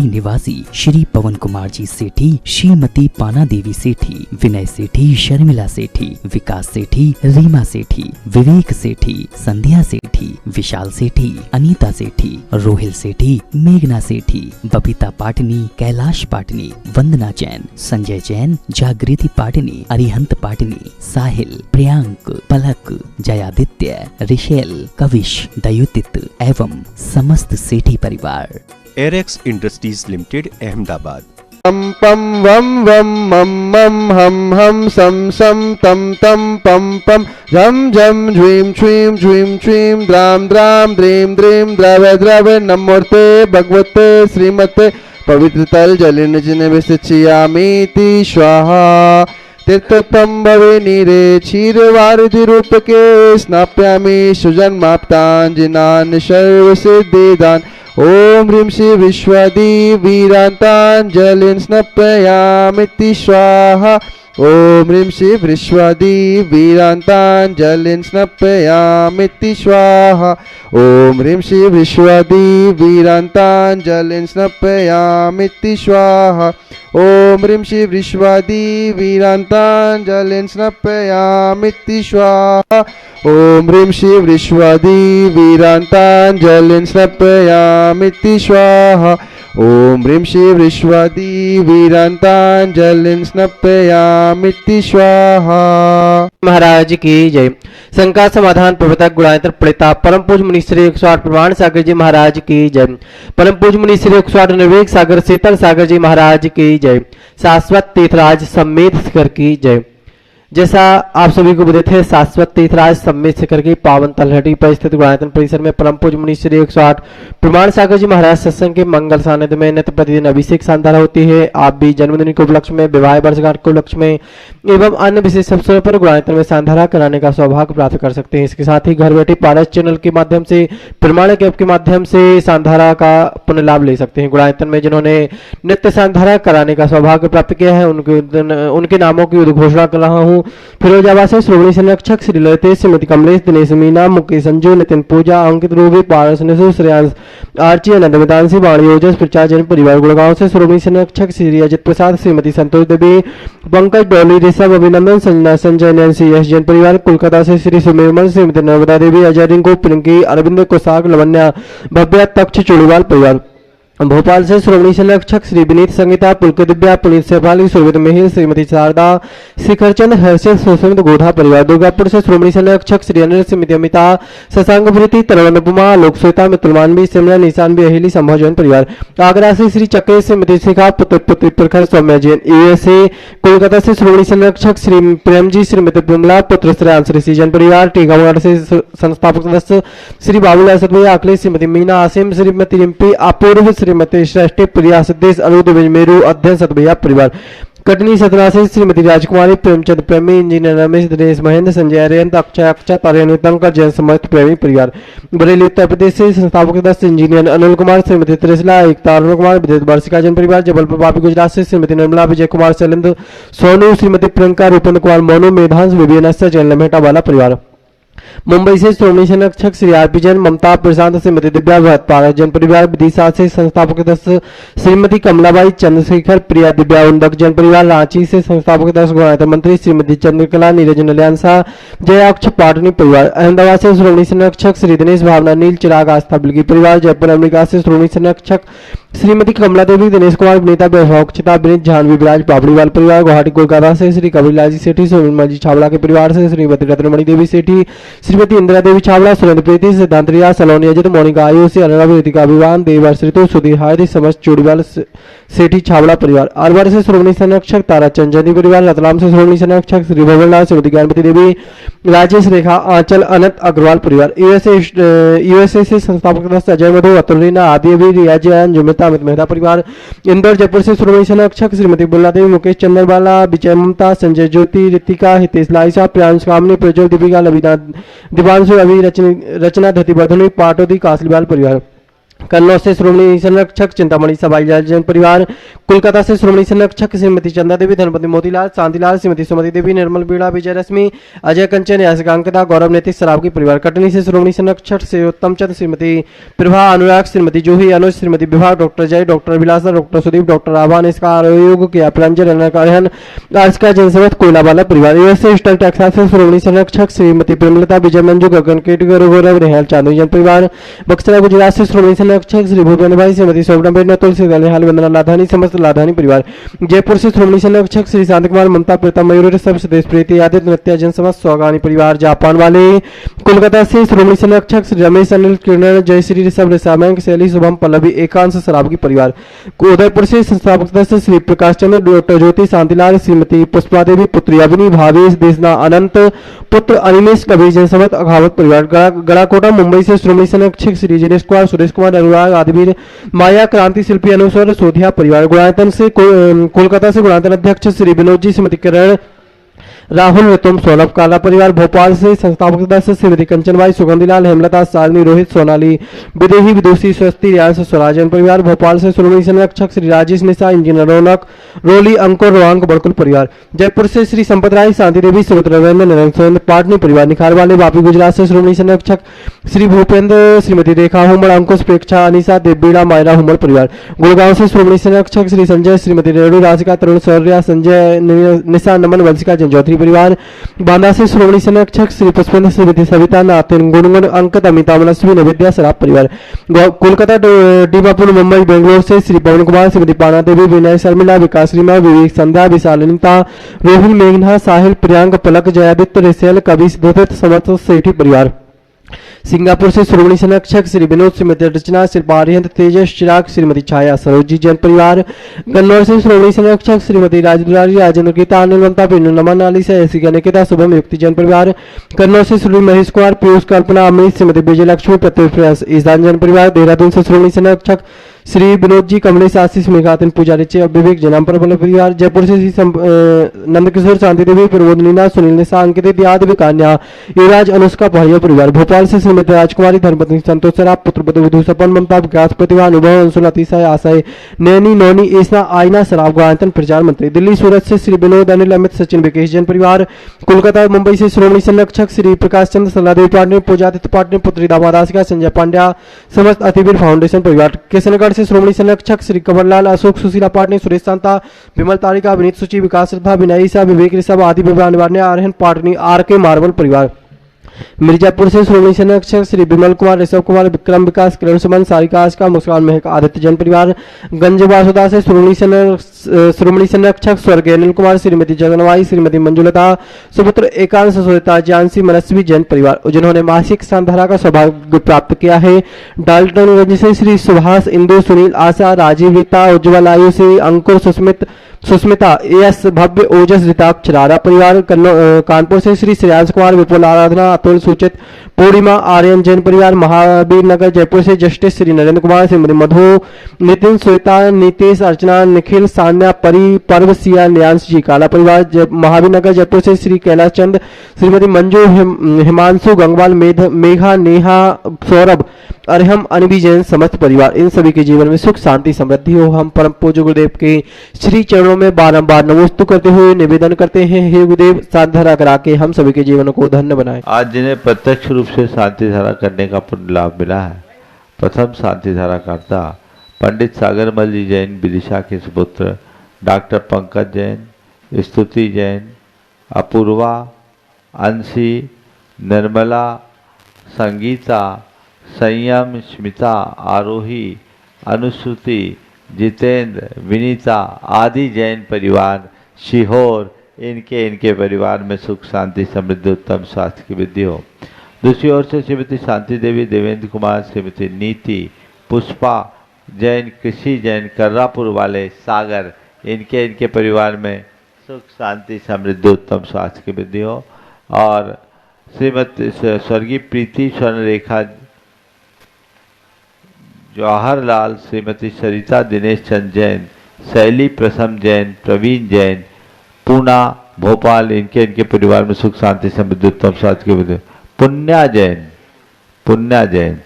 निवासी श्री पवन कुमार जी सेठी, श्रीमती पाना देवी सेठी, विनय सेठी, शर्मिला सेठी, विकास सेठी, रीमा सेठी, विवेक सेठी, संध्या सेठी, विशाल सेठी, अनीता सेठी, रोहिल सेठी, मेघना सेठी, बबीता पाटनी, कैलाश पाटनी, वंदना जैन, संजय जैन, जागृति पाटनी, अरिहंत पाटनी, साहिल, प्रियांक, पलक, जयादित्य, रिशेल, कविश, दयुतित एवं समस्त सेठी परिवार। एरेक्स इंडस्ट्रीज लिमिटेड, अहमदाबाद। पम पम वम वम मम मम हम हम सम सम तम तम पम पम झम झम झ्वीम छ्वीम झ्वीम छ्वीम द्राम द्राम द्रीम द्रीम द्रव द्रव नमोर्ते भगवते श्रीमते पवित्र तल जलिन जिने विसिचियामीति स्वाहा। तीर्थोत्तम भवे नीरे क्षीरवारिधि रूपके स्नाप्यामि सुजन्माप्तांजिनान् सर्वसिद्धिदान्। ओम ह्रीं श्री विश्वादी वीरांतांजलिं स्नपयामिति स्वाहा। ओम ह्रीं श्री विश्वादी वीरांतांजलिं स्नपयामिति स्वाहा। ओम ह्रीं श्री विश्वादी वीरांतांजलिं स्नपयामिति स्वाहा। ओम ह्रीं श्री विश्वादी वीरांतांजलिं स्नपयामिति स्वाहा। ओम ह्रीं श्री विश्वादी वीरांतांजलिं स्नपयामिति स्वाहा। ओम ह्रीं श्री विश्वादी वीरांतांजलिं स्नपयामिति स्वाहा। महाराज की जय। शंका समाधान प्रवर्तक गुणायत्र प्रणेता परम पूज्य मुनि श्री 108 प्रमाण सागर जी महाराज की जय। परम पूज्य मुनि श्री 108 निर्वेक सागर शीतल सागर जी महाराज की जय। शाश्वत तीर्थराज सम्मेद शिखर की जय। जैसा आप सभी को विदित है, शाश्वत तीर्थराज सम्मेद शिखर की पावन तलहटी पर स्थित गुणायतन परिसर में परम पूज्य मुनि श्री 108 प्रमाण सागर जी महाराज सत्संग के मंगल सानिध्य में नित्य प्रतिदिन अभिषेक संध्या होती है। आप भी जन्मदिन के उपलक्ष्य में, विवाह वर्षगांठ के उपलक्ष्य में एवं अन्य विशेष अवसरों पर गुणायतन में संध्या कराने का सौभाग्य प्राप्त कर सकते हैं। इसके साथ ही घर बैठे पारस चैनल के माध्यम से, प्रमाणक ऐप के माध्यम से संध्या का पुण्य लाभ ले सकते हैं। गुणायतन में जिन्होंने नित्य संध्या कराने का सौभाग्य प्राप्त किया है उनके नामों की उद्घोषणा कर रहा हूँ। फिरोजाबाद से श्रोमणी संरक्षक श्री ललितेश, श्रीमती कमलेश, दिनेश मीना, मुकेश संजू, नितिन पूजा, अंकित रूबी, पारस निशु, श्रेयांश आर्ची, आनंद वेदांशी, वाणी ओजस, प्रचार जैन परिवार। गुड़गांव से श्रोमणी संरक्षक श्री अजित प्रसाद, श्रीमती संतोष देवी, पंकज, डॉली, ऋषभ, अभिनंदन, संजय, नैन्सी, यश जैन परिवार। कोलकाता से श्री सुमेरमल, श्रीमती नर्मदा देवी, अजय रिंकू, पिंकी, अरविंद कुसाग, लवन्या, भव्या, तक्ष, चोड़ीवाल परिवार। भोपाल से श्रोमणी संरक्षक श्री विनीत संगीता, पुलक दिव्या, पुनीत शेफाली, सुरभित मेहिल, श्रीमती शारदा, शिखरचंद, हर्षित, सुस्मित, गोधा परिवार। दुर्गापुर से श्रोमणी संरक्षक श्री अनिल, श्रीमती अमिता, शशांक प्रीति, तरुण उपमा, लोक श्वेता, मित्र मानवी, सिमरन, ईशान भी, अहिली, संभव जैन परिवार। आगरा से श्री चक्रे, श्रीमती शिखा, पुत्र पुत्री प्रखर, सौम्या जैन। यूएसए कोलकाता से श्रोमणी संरक्षक श्री प्रेम जी, श्रीमती विमला, पुत्र श्रेयांश, ऋषि जैन परिवार। टीकामगढ़ से संस्थापक सदस्य श्री बाबूलाल सतभैया अखिलेश, श्रीमती मीना आसिम, श्रीमती रिम्पी अपूर्व, श्रीमती श्रेष्ठी प्रिया, सिद्धेश, अनुद, मेरू, अध्ययन, सतभैया परिवार। कटनी सतना से श्रीमती राजकुमारी, प्रेमचंद प्रेमी, इंजीनियर रमेश, दिनेश महेंद्र, संजय अरियंत, अक्षय तारेन, तंकर, जैन समर्थ प्रेमी परिवार। बरेली उत्तर प्रदेश से संस्थापक सदस्य इंजीनियर अनिल कुमार, श्रीमती त्रिशला, एकता, अरुण कुमार, विद्युत वर्षिका जैन परिवार। जबलपुर वापी गुजरात से श्रीमती निर्मला, विजय कुमार, शैलेंद्र, सोनू, श्रीमती प्रियंका, रूपेंद्र कुमार, मोनू, मेधांश, विभिन्न जैन लमेटा वाला परिवार। मुंबई से श्रोमणी संरक्षक श्री आरपी जैन, ममता, प्रशांत, श्रीमती दिव्या, भरत, पारस जैन परिवार। विदिशा से संस्थापक सदस्य श्रीमती कमलाबाई, चंद्रशेखर, प्रिया, दिव्या, उंडक जैन परिवार। रांची से संस्थापक सदस्य गुणायतन मंत्री श्रीमती चंद्रकला, नीरज नलियांसा, जयाक्ष पाटनी परिवार। अहमदाबाद से श्रोमणी संरक्षक श्री दिनेश, भावना, नील, चिराग, आस्था, बिल्की परिवार। जयपुर अमेरिका से श्रोमणी संरक्षक श्रीमती कमला देवी, दिनेश कुमार, विनीता, वैभवक्षिता, विनीत, जानवी, विराज, पापड़ीवाल परिवार। गुवाहाटी कोलकाता से श्री कबीरलाल जी सेठी, सोनमल जी छावड़ा के परिवार से श्रीमती रत्नमणि देवी सेठी, श्रीमती इंदिरा देवी छावड़ा, सुरेंद्र प्रीति, सिद्धांत रिया, सलोनी अजित, मोनिका आयु से, अर्णव, ऋतिका विवान, देवर्ष ऋतु, सुधीर हायदी, समस्त चोड़ीवाल सेठी छावड़ा परिवार। अलवर से श्रोमणी संरक्षक तारा चंचंदी परिवार। रतलाम से श्रोमणी संरक्षक श्री भवनलाल, श्रीमती ज्ञानपति देवी, राजेश, रेखा, आंचल, अनंत अग्रवाल परिवार। यूएसए से संस्थापक सदस्य अजय मधु, अतुल रीना, आदि अभी, रिया जैन, जुमिता, अमित मेहता परिवार। इंदौर जयपुर से श्रोमणी संरक्षक श्रीमती बुल्ला देवी, मुकेश चंद्रबाला, विजय ममता, संजय ज्योति, ऋतिका, हितेश लाइसा, प्रियांश कामनी, प्रज्वल, दीपिका, लवीना, दिवांशु, अभी, रचना, धति वर्धनी, पाटोदी, कासलीवाल परिवार। कन्नौज से श्रोमणी संरक्षक चिंतामणि सबाईलाल जैन परिवार, कोलकाता से श्रोमणी संरक्षक श्रीमती चंदा देवी, धनपति मोतीलाल, शांतिलाल, श्रीमती सुमति देवी, निर्मल बीड़ा, विजय रश्मि, अजय कंचन, यासिका अंकिता, गौरव नैतिक सरावगी परिवार, कटनी से श्रोमणी संरक्षक श्री उत्तम चंद, श्रीमती प्रभा अनुराग, श्रीमती जूही अनुज, श्रीमती विभा, डॉक्टर जय, डॉक्टर विलासा, डॉक्टर सुदीप, डॉक्टर आभान, इसका आयोग किया प्रंजन अनकरण, आज का जनसमत कोयलावाला परिवार, यूएसए ईस्टर्न टेक्सास से श्रोमणी संरक्षक श्रीमती प्रेमलता, विजय मंजू, गगन केटगर, गौरव रेहाल चांदनी जैन परिवार, बक्सरा गुजरात से श्रोमणी संरक्षक श्री भूपेंद्र भाई, श्रीमती शोभनाबेन, तुलसी दलहाल, वंदना लाधानी, समस्त लाधानी परिवार, जयपुर से श्रोमणी संरक्षक श्री शांत कुमार, ममता, प्रीतम, मयूर, सब स्वदेश प्रीति, आदित्य, नृत्य, जनसमत सौगानी परिवार, जापान वाले, कोलकाता से श्रोमणी संरक्षक श्री रमेश, अनिल, किरण, जयश्री, ऋषभ, ऋषामैंक, शैली, शुभम, पल्लवी, एकांश सरावगी परिवार, उदयपुर से संस्थापक सदस्य श्री प्रकाश चंद्र, डॉक्टर ज्योति, शांतिलाल, श्रीमती पुष्पा देवी, पुत्री अवनी, भावेश, देशना, अनंत, पुत्र अनिमेश, कबीर, जनसमत अघावत परिवार, गड़ाकोटा मुंबई से श्रोमणी संरक्षक श्री जिनेश कुमार, सुरेश कुमार, अनुराग, आदिवीर, माया, क्रांति शिल्पी, अनुस्वर, सोधिया परिवार, गुणायतन से कोलकाता से गुणायतन अध्यक्ष श्री विनोद जी, श्रीमती किरण, राहुल, ऋतुम, सौरभ, काला परिवार, भोपाल से संस्थापक सदस्य श्रीमती कंचनबाई, सुगंधीलाल, हेमलता, शालिनी, रोहित, सोनाली, विदेही, विदुषी, स्वस्ति, रियांश, स्वराजन परिवार, भोपाल से श्रोमणी संरक्षक श्री राजेश निशा, इंजीनियर रौनक, रोली, अंकुर, रोहांक, बड़कुल परिवार, जयपुर से श्री संपत राय, शांति देवी, सुमित, रविंद्र, निरंजन, पाटनी परिवार, निखार वाले, वापी गुजरात से श्रोमणी संरक्षक श्री भूपेंद्र, श्रीमती रेखा हुमड़, अंकुश, प्रेक्षा, अनिशा, देवबीड़ा, मायरा हुमड़ परिवार, गुड़गांव से श्रोमणी संरक्षक श्री संजय, श्रीमती रेणु, राधिका, तरुण, शौर्या, संजय, निशा, नमन, वंशिका, जन चौधरी परिवार, बांदा से श्रोमणी संरक्षक श्री पुष्पेंद्र, श्रीमती सविता, नातिन, गुणगुण, अंकित, अमिता, मनस्वी, नवेद्या, सराफ परिवार, कोलकाता, डीमापुर, मुंबई, बेंगलोर से श्री पवन कुमार, श्रीमती पाना देवी, विनय, शर्मिला, विकास, रीमा, विवेक, संध्या, विशालिता, रोहिल, मेघना, साहिल, प्रियांक, पलक, जयादित्य, रेसेल, कवि, सिद्धोत, समर्थ, सेठी परिवार, सिंगापुर से श्रोमणी संरक्षक श्री विनोद, श्रीमती रचना, शिल्पा, अरिहंत, तेजस, चिराग, श्रीमती छाया, सरोजी जैन परिवार, कन्नौज से श्रोमणी संरक्षक श्रीमती राजदुलारी, राजेंद्र गीता, अनिल ममता, पिंडू, नमन, आलिसा, ऐसी निकिता, शुभम, युक्ति जैन परिवार, कन्नौज से श्री महेश कुमार, पीयूष, कल्पना, अमित, श्रीमती विजय लक्ष्मी, प्रत्युष, ईशान जैन परिवार, देहरादून से श्रोमणी संरक्षक श्री विनोद जी, कमलेश, आशीष, मेघातिन, पुजारी, विवेक, जनामपर परिवार, जयपुर से श्री नंदकिशोर, शांति देवी, प्रबोधनीना, सुनील, निशा, अंकित, यादव, कान्या, युवराज, अनुष्का, पहाड़िया परिवार, भोपाल से श्रीमती राजकुमारी, धर्मपत्नी, संतोष सराफ, पुत्र विधु, सपन, ममता, विकास, प्रतिभा, अनुभव, अंशुल, अतिशय, आशय, नैनी, नौनी, ईसा, आयना, सराफ, गुणायतन, प्रचार मंत्री, दिल्ली, सूरत से श्री विनोद, अनिल, अमित, सचिन, विकेश जैन परिवार, कोलकाता, मुंबई से श्रोमणी संरक्षक श्री प्रकाश चंद्र, सलादेवी पाटनी, पूजादित्य पाटनी, पुत्री दामादासिका, संजय पांड्या, समस्त अतिवीर फाउंडेशन परिवार, किशनगढ़ से श्रोमणी संरक्षक श्री कंवरलाल, अशोक, सुशीला पाटनी, सुरेश शांता, विमल तारिका, विनीत सूची, विकास श्रद्धा, विनय ईसा, विवेक ऋषभ, आदि विवाह निवारण, आर्यन पाटनी, आर के मार्बल परिवार, मिर्जापुर से श्रोमणी संरक्षक श्री विमल कुमार, ऋषभ कुमार, विक्रम, विकास, किरण, सुमन, सारिका, आस्का, मुस्कान, महक, आदित्य जैन परिवार, गंज बासुदा से श्रोमणी संरक्षक स्वर्गीय अनिल कुमार, श्रीमती जगनवाई, श्रीमती मंजुलता, सुपुत्र एकांश, सुरेता, जानसी, मनस्वी जैन परिवार, जिन्होंने मासिक संधारा का सौभाग्य प्राप्त किया है, डाल्टनगंज से श्री सुभाष, इंदु, सुनील, आशा, राजीव, रीता, उज्ज्वल, आयु से अंकुर, सुस्मिता, यश, भव्य, ओजस, ऋताप, चरारा परिवार, कानपुर से श्री श्रेयांश कुमार, विपुल, आराधना, अतुल, सूचित, पूर्णिमा, आर्यन जैन परिवार, महावीर नगर, जयपुर से जस्टिस श्री नरेंद्र कुमार, श्रीमती मधु, नितिन, श्वेता, नीतीश, अर्चना, निखिल, सान्या, परी, पर्व, सिया, न्यांश जी, काला परिवार, महावीर नगर, जयपुर से श्री कैलाश चंद, श्रीमती मंजू, हिमांशु, गंगवाल, मेघा, नेहा, सौरभ, अरहम, अनबी जैन, समस्त परिवार, इन सभी के जीवन में सुख, शांति, समृद्धि हो। हम परम पूज्य गुरुदेव के श्री चरणों में बारंबार नमोस्तु करते हुए निवेदन करते हैं, हे गुरुदेव, साधना करा के हम सभी के जीवन को धन्य बनाएं। आज जिन्हें प्रत्यक्ष रूप से शांति धारा करने का पुण्य लाभ मिला है, प्रथम शांति धारा करता पंडित सागरमल जी जैन, विदिशा के सुपुत्र डॉक्टर पंकज जैन, स्तुति जैन, अपूर्वा, अंशी, निर्मला, संगीता, संयम, स्मिता, आरोही, अनुश्रुति, जितेंद्र, विनीता आदि जैन परिवार, सीहोर, इनके परिवार में सुख, शांति, समृद्धि, उत्तम स्वास्थ्य की वृद्धि हो। दूसरी ओर से श्रीमती शांति देवी, देवेंद्र कुमार, श्रीमती नीति, पुष्पा जैन, कृषि जैन, कर्रापुर वाले, सागर, इनके परिवार में सुख, शांति, समृद्धि, उत्तम स्वास्थ्य की वृद्धि हो। और श्रीमती स्वर्गीय प्रीति स्वर्ण रेखा, जवाहरलाल, श्रीमती सरिता दिनेश चंद जैन, शैली प्रसम जैन, प्रवीण जैन, पूना, भोपाल, इनके परिवार में सुख, शांति, समृद्धि, उत्तम स्वास्थ्य की वृद्धि। पुण्या जैन,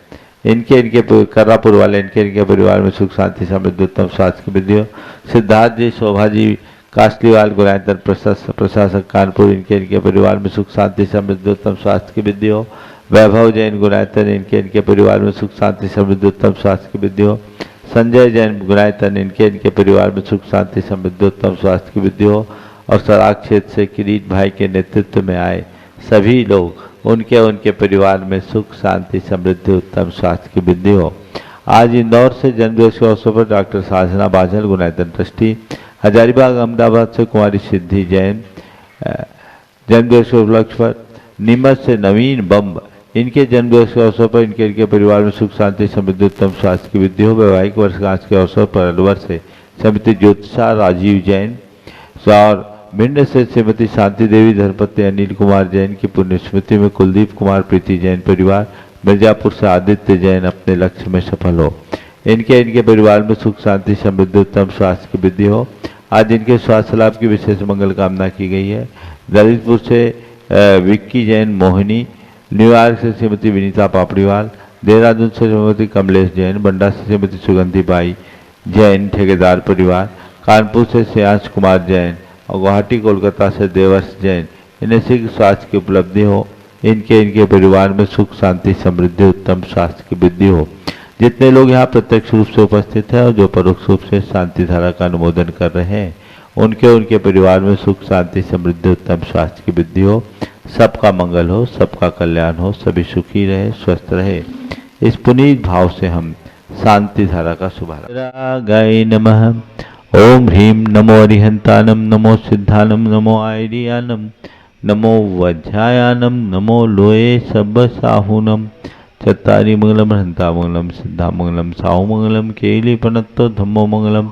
इनके कर्रापुर वाले इनके परिवार में सुख शांति समृद्धि उत्तम स्वास्थ्य की वृद्धि हो। सिद्धार्थ जी, शोभा जी, कासलीवाल गुरायतर प्रशासक कानपुर, इनके परिवार में सुख शांति समृद्धि उत्तम स्वास्थ्य की वृद्धि हो। वैभव जैन गुरायतन, इनके परिवार में सुख शांति समृद्धि उत्तम स्वास्थ्य की वृद्धि हो। संजय जैन गुरायतन, इनके परिवार में सुख शांति समृद्धि उत्तम स्वास्थ्य की वृद्धि हो। और सराग क्षेत्र से किरीट भाई के नेतृत्व में आए सभी लोग, उनके परिवार में सुख शांति समृद्धि उत्तम स्वास्थ्य की वृद्धि हो। आज इंदौर से जन्मदिवस के अवसर पर डॉक्टर साधना बाजल गुनायतन ट्रस्टी, हजारीबाग अहमदाबाद से कुमारी सिद्धि जैन जन्मदिवस के उपलक्ष्य पर, नीमच से नवीन बम, इनके जन्मदिवस के अवसर पर इनके परिवार में सुख शांति समृद्धि उत्तम स्वास्थ्य की वृद्धि हो। वैवाहिक वर्षगांठ के अवसर पर अलवर से श्रीमती ज्योतिषा राजीव जैन और भिंड से श्रीमती शांति देवी, धर्मपत्नी अनिल कुमार जैन की पुण्य स्मृति में कुलदीप कुमार प्रीति जैन परिवार, मिर्जापुर से आदित्य जैन अपने लक्ष्य में सफल हो। इनके परिवार में सुख शांति समृद्धि उत्तम स्वास्थ्य की वृद्धि हो। आज इनके स्वास्थ्य लाभ की विशेष मंगल कामना की गई है। ललितपुर से विक्की जैन मोहिनी, न्यूयॉर्क से श्रीमती विनीता पापड़ीवाल, देहरादून से श्रीमती कमलेश जैन, बंडा से श्रीमती सुगंधी बाई जैन ठेकेदार परिवार, कानपुर से श्रेयांश कुमार जैन और गुवाहाटी कोलकाता से देवर्ष जैन, इन्हें शीघ्र स्वास्थ्य की उपलब्धि हो। इनके परिवार में सुख शांति समृद्धि उत्तम स्वास्थ्य की वृद्धि हो। जितने लोग यहाँ प्रत्यक्ष रूप से उपस्थित हैं और जो परोक्ष रूप से शांति धारा का अनुमोदन कर रहे हैं, उनके परिवार में सुख शांति समृद्धि उत्तम स्वास्थ्य की वृद्धि हो। सबका मंगल हो, सबका कल्याण हो, सभी सुखी रहे, स्वस्थ रहे। इस पुनीत भाव से हम शांति धारा का शुभारंभ। गाय नमः। ओम ह्रीं नमो अरिहंतानम, नमो सिद्धानम, नमो आयरियानम, नमो वज्रायानम, नमो लोये सब साहूनम। चत्तारि मंगलम हंता मंगलम, सिद्धा मंगलम, साहू मंगलम, केली पनत्तो धम्मो मंगलम।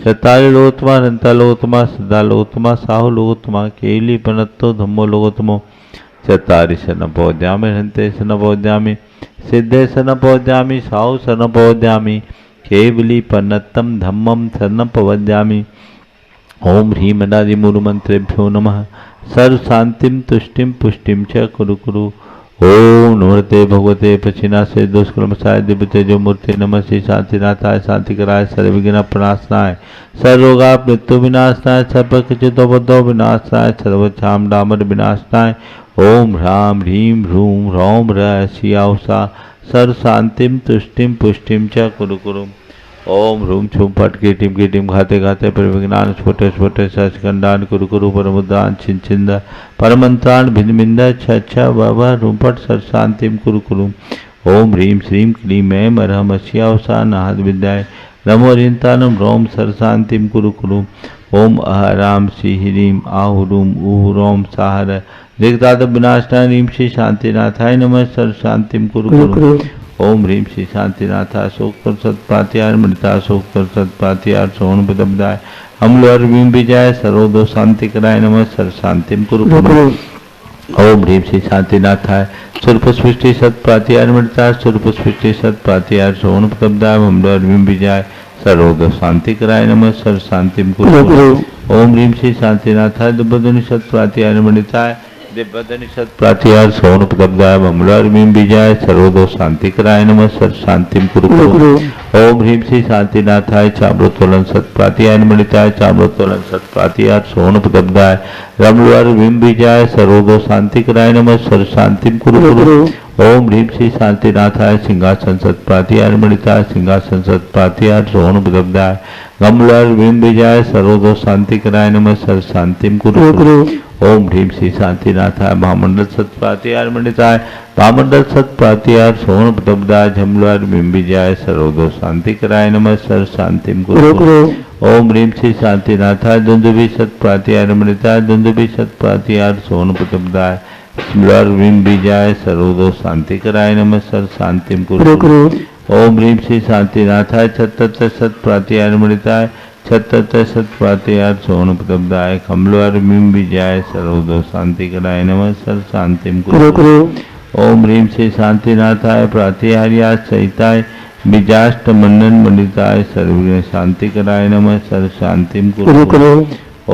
चत्तारि लोकतमा, हंता लोकतमा, सिद्धा लोकतमा, साहू लोकतमा, केली पनत्तो धम्मो लोकतमो। चत्तारि शरण पौद्यामि, हंते शरण पौद्यामि, सिद्धे शरण पौद्यामि, साहू शरण पौद्यामि, केवली पन्नतम धम्मम शरण पवद्यामि। ओम ह्रीं अनादि मूल मंत्रेभ्यो नमः। सर्व शांतिम तुष्टिम पुष्टिम च कुरु कुरु। ओम नमस्ते भगवते पश्चिनाशय दुष्कर्मसाय दिव्य तेजो मूर्ति नमः श्री शांतिनाथाय शांतिकराय सर्वविघ्न प्रणाशनाय सर्वरोगा मृत्यु विनाशनाय सर्वकिचितोबद्धो विनाशनाय सर्वक्षाम डामर विनाशनाय। ओम ह्रां ह्रीं ह्रूं ह्रौं ह्रः शियाउषा सर्व शांतिम तुष्टिम पुष्टिम च कुरु कुरु। ओम ह्रूम छुम फट की टीम घाते घाते परिविज्ञान स्फुटे स्फुटे सचखंडान कुरु कुरु परमुदान छिन छिंद परमंत्राण भिन्न भिंद छ वह रूम फट सर शांतिम कुरु कुरु। ओम ह्रीम श्रीम क्लीम ऐं अरहम अस्यावसा नाहद विद्याय नमो रिंतानम रोम सर शांतिम कुरु कुरु। ओम अहराम श्री ह्रीम आहुरूम ऊह रोम साहर दिग्दाद विनाशनाय ह्रीम श्री शांतिनाथाय नमः सर शांतिम कुरु कुरु। ओम ह्रीं श्री शांतिनाथा शोक सत्पात्यार मृता शोक सत्पात्यार सोहन पदबदाय अम्लोर भीम विजय सर्वदो शांति कराय नमः सर शांतिम कुरु कुरु। ओम ह्रीं श्री शांतिनाथाय सुरपुष्टि सत्पात्यार मृता सुरपुष्टि सत्पात्यार सोहन पदबदाय अम्लोर भीम विजय सर्वदो शांति कराय नमः सर शांतिम कुरु कुरु। ओम ह्रीं श्री शांतिनाथाय दुबदनि सत्पात्यार मृताय दिव्यधनि सत्प्रातिहार सोन पदब्दाय ममलार मीम विजय सर्वदो शांति कराय नमः सर शांतिम कुरु कुरु। ओम ह्रीं श्री शांतिनाथाय चाम्रोत्तोलन सत्प्रातिहार मणिताय चाम्रोत्तोलन सत्प्रातिहार सोन पदब्दाय रमलार मीम विजय सर्वदो शांति कराय नमः सर शांतिम कुरु कुरु। ओम ह्रीं श्री शांतिनाथाय सिंहासन सत्प्रातिहार मणिताय सिंहासन सत्प्रातिहार सोन पदब्दाय गमलार मीम विजय सर्वदो शांति कराय नमः सर शांतिम कुरु कुरु। ओम ह्रीं श्री शांतिनाथाय महामंडल सत्प्रातिहार मणिताय महामंडल सत्प्रातिहार सोन पदब्दाय झमलार मीम विजय सर्वदो शांति कराय नमः सर शांतिम कुरु कुरु। ओम ह्रीं श्री शांतिनाथाय दुंदुभि सत्प्रातिहार मणिताय दुंदुभि सत्प्रातिहार सोन पदब्दाय झमलार मीम विजय सर्वदो शांति कराय नमः सर शांतिम कुरु कुरु। ओम ह्रीं श्री शांतिनाथाय छत्तर सत्प्रातिहार मणिताय छत्तर सत्प्रातिहार सोन पदब्दाय कमलवार मीम विजय सर्वदो शांति कराय नमः सर शांतिम कुरु कुरु। ओम ह्रीं श्री शांतिनाथाय प्रातिहार्या सहिताय बीजाष्ट मंडन मंडिताय सर्वविघ्न शांति कराय नमः सर शांतिम कुरु कुरु।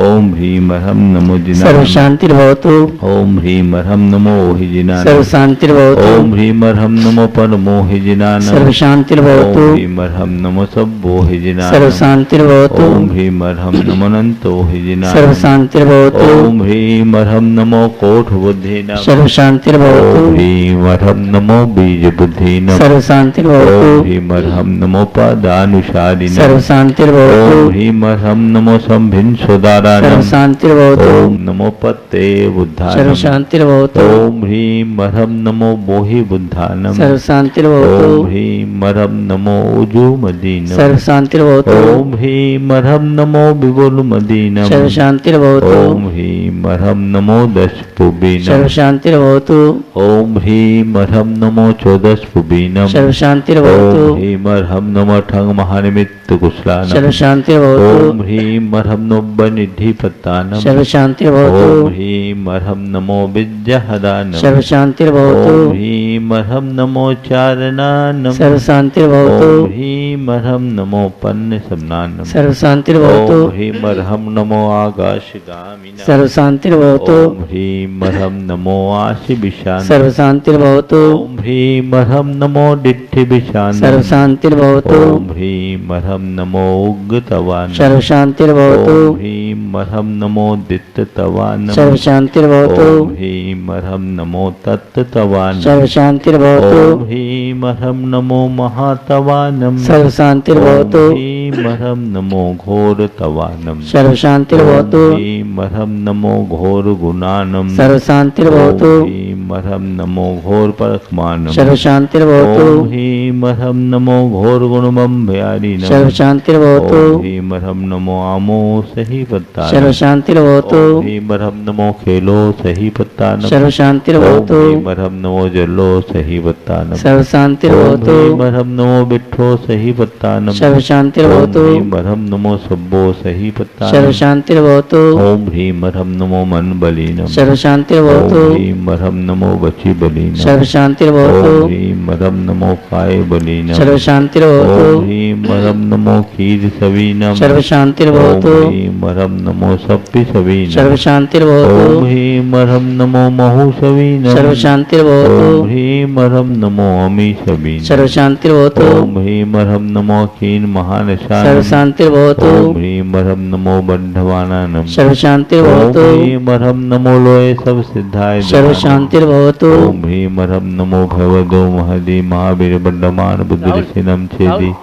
ओम ह्रीम अर्हं नमो जिनाय सर्व शांतिर्भवतु ओम ह्रीम अर्हं नमो ओहिजिनाय सर्व शांतिर्भवतु ओम ह्रीम अर्हं नमो परमोहिजिनाय सर्व शांतिर्भवतु ओम ह्रीम अर्हं नमो सब्बोहिजिनाय सर्व शांतिर्भवतु ओम ह्रीम अर्हं नमो अनन्तोहिजिनाय सर्व शांतिर्भवतु ओम ह्रीम अर्हं नमो कोटबुद्धिनाय सर्व शांतिर्भवतु ओम ह्रीम अर्हं नमो बीजबुद्धिनाय सर्व शांतिर्भवतु ओम ह्रीम अर्हं नमो पादानुसारिणाय सर्व शांतिर्भवतु ओम ह्रीम अर्हं नमो संभिन्सोदाराणाय सर्व शांतिर्भवतु ओम नमो पते बुद्धाय सर्व शांतिर्भवतु ओम ह्रीम अर्हं नमो बोहि बुद्धानम सर्व शांतिर्भवतु ओम ह्रीम अर्हं नमो उजुमदीनम सर्व शांतिर्भवतु ओम ह्रीम अर्हं नमो विपुलमदीनम सर्व शांतिर्भवतु ओम ह्रीम अर्हं नमो दशपुबीनम सर्व शांतिर्भवतु ओम ह्रीम अर्हं नमो चौदशपुबीनम सर्व शांतिर्भवतु ओम ह्रीम अर्हं नमो ठंग महानिमित्त कुशलानम सर्व शांतिर्भवतु ओम ह्रीम अर्हं नमो निधिपत्तानम सर्व शांतिर्भवतु ओम ह्रीम अर्हं नमो विद्याहदानम सर्व शांतिर्भवतु ओम ह्रीम अर्हं नमो चारणानम सर्व शांतिर्भवतु ओम ह्रीम अर्हं नमो पन्नसमनानम सर्व शांतिर्भवतु ओम ह्रीम अर्हं नमो आकाशगामिनाम सर्व शांतिर्भवतु ओम ह्रीम अर्हं नमो आशिविशानम सर्व शांतिर्भवतु ओम ह्रीम अर्हं नमो डिठ्ठिविशानम सर्व शांतिर्भवतु ओम ह्रीम अर्हं नमो उग्गतवानम सर्व शांतिर्भवतु ओम ह्रीम अर्हं नमो दित्ततवानम सर्व शांतिर्भवतु ओम ह्रीम अर्हं नमो तत्तवानम सर्व शांतिर्भवतु ओम ह्रीम अर्हं नमो महातवानम सर्व शांतिर्भवतु ओम ह्रीम अर्हं नमो घोरतवानम सर्व शांतिर्भवतु ओम ह्रीम अर्हं नमो घोर गुणानम सर्व शांतिर्भवतु ओम ह्रीम अर्हं नमो घोर परखमानम सर्व शांतिर्भवतु ओम ह्रीम अर्हं नमो घोर गुणमं भयारिनम सर्व शांतिर्भवतु ओम ह्रीम अर्हं नमो आमो सही पत्ता सर्व शांतिर्भवतु ओम ह्रीम अर्हं नमो खेलो सही पत्तानम सर्व शांतिर्भवतु ओम ह्रीम अर्हं नमो जल्लो सही पत्तानम सर्व शांतिर्भवतु ओम ह्रीम अर्हं नमो बिट्ठो सही पत्तानम सर्व शांतिर्भवतु ओम ह्रीम अर्हं नमो सब्बो सही सर्व पत्तानम शांतिर्भवतु ओम ह्रीम अर्हं नमो मन बलीनम सर्व शांतिर्भवतु ओम ह्रीम अर्हं नमो वची बलीनम सर्व शांतिर्भवतु ओम ह्रीम अर्हं नमो काय बलीनम सर्व शांतिर्भवतु ओम ह्रीम अर्हं नमो खीर सवीनम सर्व शांतिर्भवतु ओम ह्रीम अर्हं नमो सप्पि सवीनम सर्व शांतिर्भवतु ओम ह्रीम अर्हं नमो महु सवीनम सर्व शांतिर्भवतु ओम ह्रीम अर्हं नमो अमी सवीनम सर्व शांतिर्भवतु ओम ह्रीम अर्हं नमो कीन सर्व महानशानम शांतिर्भवतु ओम ह्रीम अर्हं नमो बंधवानानम सर्व ओम शांतिर्भवतु ह्रीम अर्हं नमो लोये सब सिद्धाय सर्व दानम। शांतिर्भवतु ओम ह्रीम अर्हं नमो भगवतो महदी महावीर बंडमान बुद्धिर्षिणं छेदि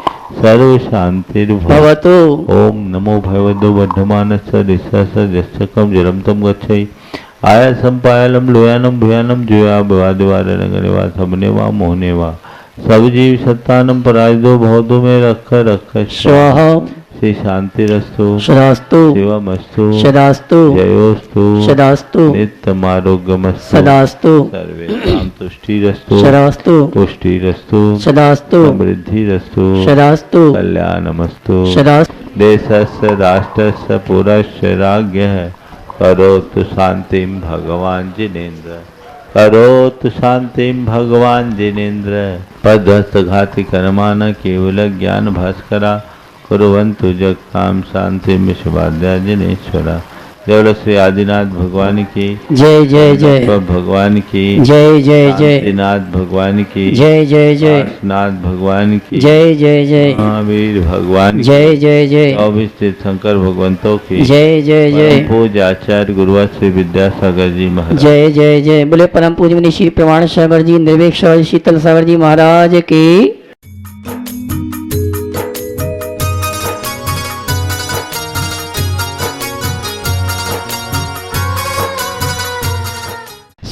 सर्व शांतिर्भव भवतु ओम नमो भगवतो वर्धमानस्य दिशस्य जस्यकं जलम तम गच्छै आया संपायलम लोयानम भुयानम जुया विवादिवादनगरेवा सबनेवा मोहनेवा सब जीव सत्तानम पराजदो भवदो में रख स्वाहा श्री शांति रस्तु सदास्तु शिवमस्तु सदास्तु जयोस्तु सदास्तु नित्यमारोग्यमस्तु सदास्तु सर्वेषां तुष्टिरस्तु सदास्तु पुष्टिरस्तु सदास्तु समृद्धिरस्तु सदास्तु कल्याणमस्तु सदास्तु देशस्य राष्ट्रस्य पुरस्य राज्ञः करोतु शांतिं भगवान जिनेन्द्र करोतु शांतिं भगवान जिनेन्द्र पदहस्तघाति कर्माण केवल ज्ञान भास्करा कुर्वन्तु जगतां शांति विश्वाद्या जिनेश्वरा। देवल श्री आदिनाथ भगवान की जय जय जय भगवान की जय जय जय आदिनाथ भगवान की जय जय जय नाथ भगवान की जय जय जय महावीर भगवान की जय जय जय अभिष्टित शंकर भगवंतों की जय जय जय पूज आचार्य गुरुवर श्री विद्यासागर जी महाराज जय जय जय बोले परम पूज्य मुनि श्री प्रमाण सागर जी निर्वेक सागर शीतल सागर जी महाराज की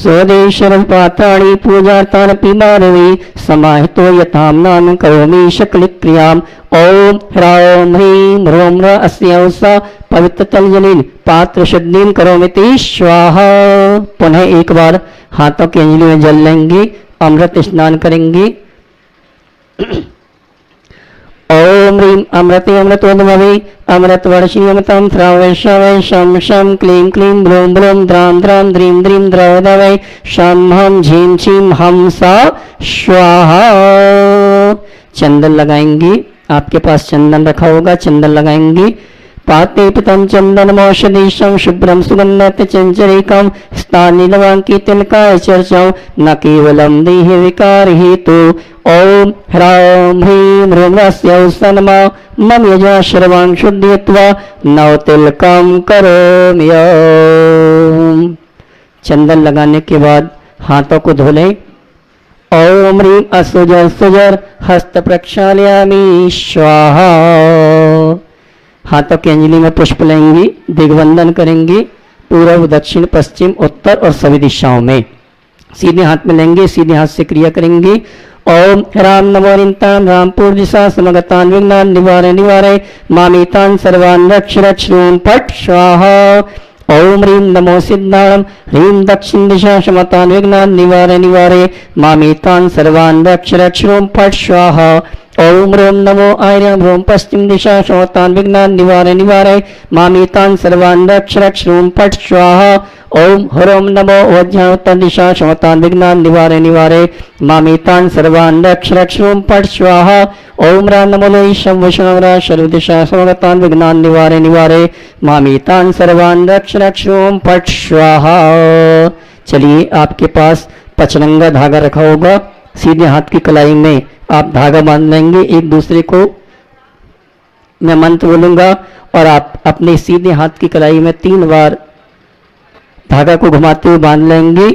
स्वदेशरं पात्राणि पूजार्थानपि मानवी समाहितो यथाम्नानं करोमि शकलक्रियाम् ॐ ह्रां ह्रीं ह्रों ह्र अस्य सा पवित्रतलजलिल पात्र शुद्धिं करोमिति स्वाहा। पुनः एक बार हाथों की अंजलि में जल लेंगे, अमृत स्नान करेंगे। ओम ह्रीं अमृते अमृतोदमवे अमृतवर्षि अमृतं श्रावय श्रावय शं शं क्लीं क्लीं ब्लूं ब्लूं द्रां द्रां द्रीं द्रीं द्रवदवै शं हं झीं छीं हं सा स्वाहा। चंदन लगाएंगे, आपके पास चंदन रखा होगा, चंदन लगाएंगे। पातेपितं चन्दनमौषधीशं शुभ्रं सुगन्धचञ्चरीकं स्थानिलवाङ्कितिलकाय चर्चां न केवलं देहविकारहेतु ॐ ह्रां ह्रीं ह्रीं मम यजा सर्वान् शुद्धयित्वा नवतिलकं करोमि। चंदन लगाने के बाद हाथों को धो लें। ओम ह्रीं असुजर सुजर हस्त प्रक्षालयामि स्वाहा। हाथों की अंजलि में पुष्प लेंगी, दिग्वंदन करेंगी पूर्व दक्षिण पश्चिम उत्तर और सभी दिशाओं में। सीधे हाथ में लेंगे, सीधे हाथ से क्रिया करेंगी। ओम राम नमो नितान राम पूर्दिशा समगतान विघ्नान निवारे निवारे मामितान सर्वान रक्ष रक्ष रूम फट स्वाहा। ओम ह्रीं नमो सिद्धाणम ह्रीं दक्षिण दिशा समतान विघ्नान निवारे निवारे मामितान सर्वान रक्ष रक्ष रूम फट स्वाहा। ओम ह्रीं नमो आर्यं ह्रूं पश्चिम दिशा समतान विघ्नान निवारे निवारे मामितान सर्वान रक्ष रक्ष रूम फट स्वाहा। ओम ह्रीं नमो वज्रां उत्तर दिशा समतान विघ्नान निवारे निवारे मामितान सर्वान रक्ष रक्ष रूम फट स्वाहा। ओम राम नमो लोहिशं विष्णुवरा सर्व दिशा समगतान विघ्नान निवारे निवारे मामितान सर्वान रक्ष रक्ष रूम फट स्वाहा। चलिए, आपके पास पचरंगा धागा रखा होगा, सीधे हाथ की कलाई में आप धागा बांध लेंगे। एक दूसरे को मैं मंत्र बोलूंगा और आप अपने सीधे हाथ की कलाई में 3 बार धागा को घुमाते हुए बांध लेंगे।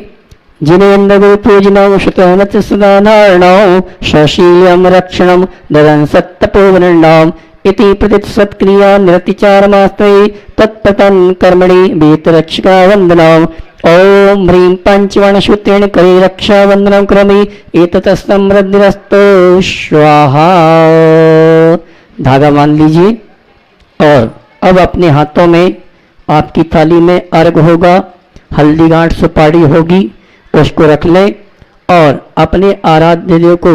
जिनेन्द्र पूजनम शुतमत सुधाधारणम सशीलम रक्षणम ददन सत्तपोवृणाम इति प्रतित सत्क्रिया निरतिचारमास्ते तत्पतन कर्मणि भीतरक्षका वंदनम। ओम ह्रीं पंचवर्णसूत्रेण करे रक्षा वंदनम करोमि एततस्तं वृद्धिरस्तु स्वाहा। धागा बांध लीजिए और अब अपने हाथों में आपकी थाली में अर्घ होगा, हल्दी गांठ सुपारी होगी, उसको रख लें और अपने आराध्य देव को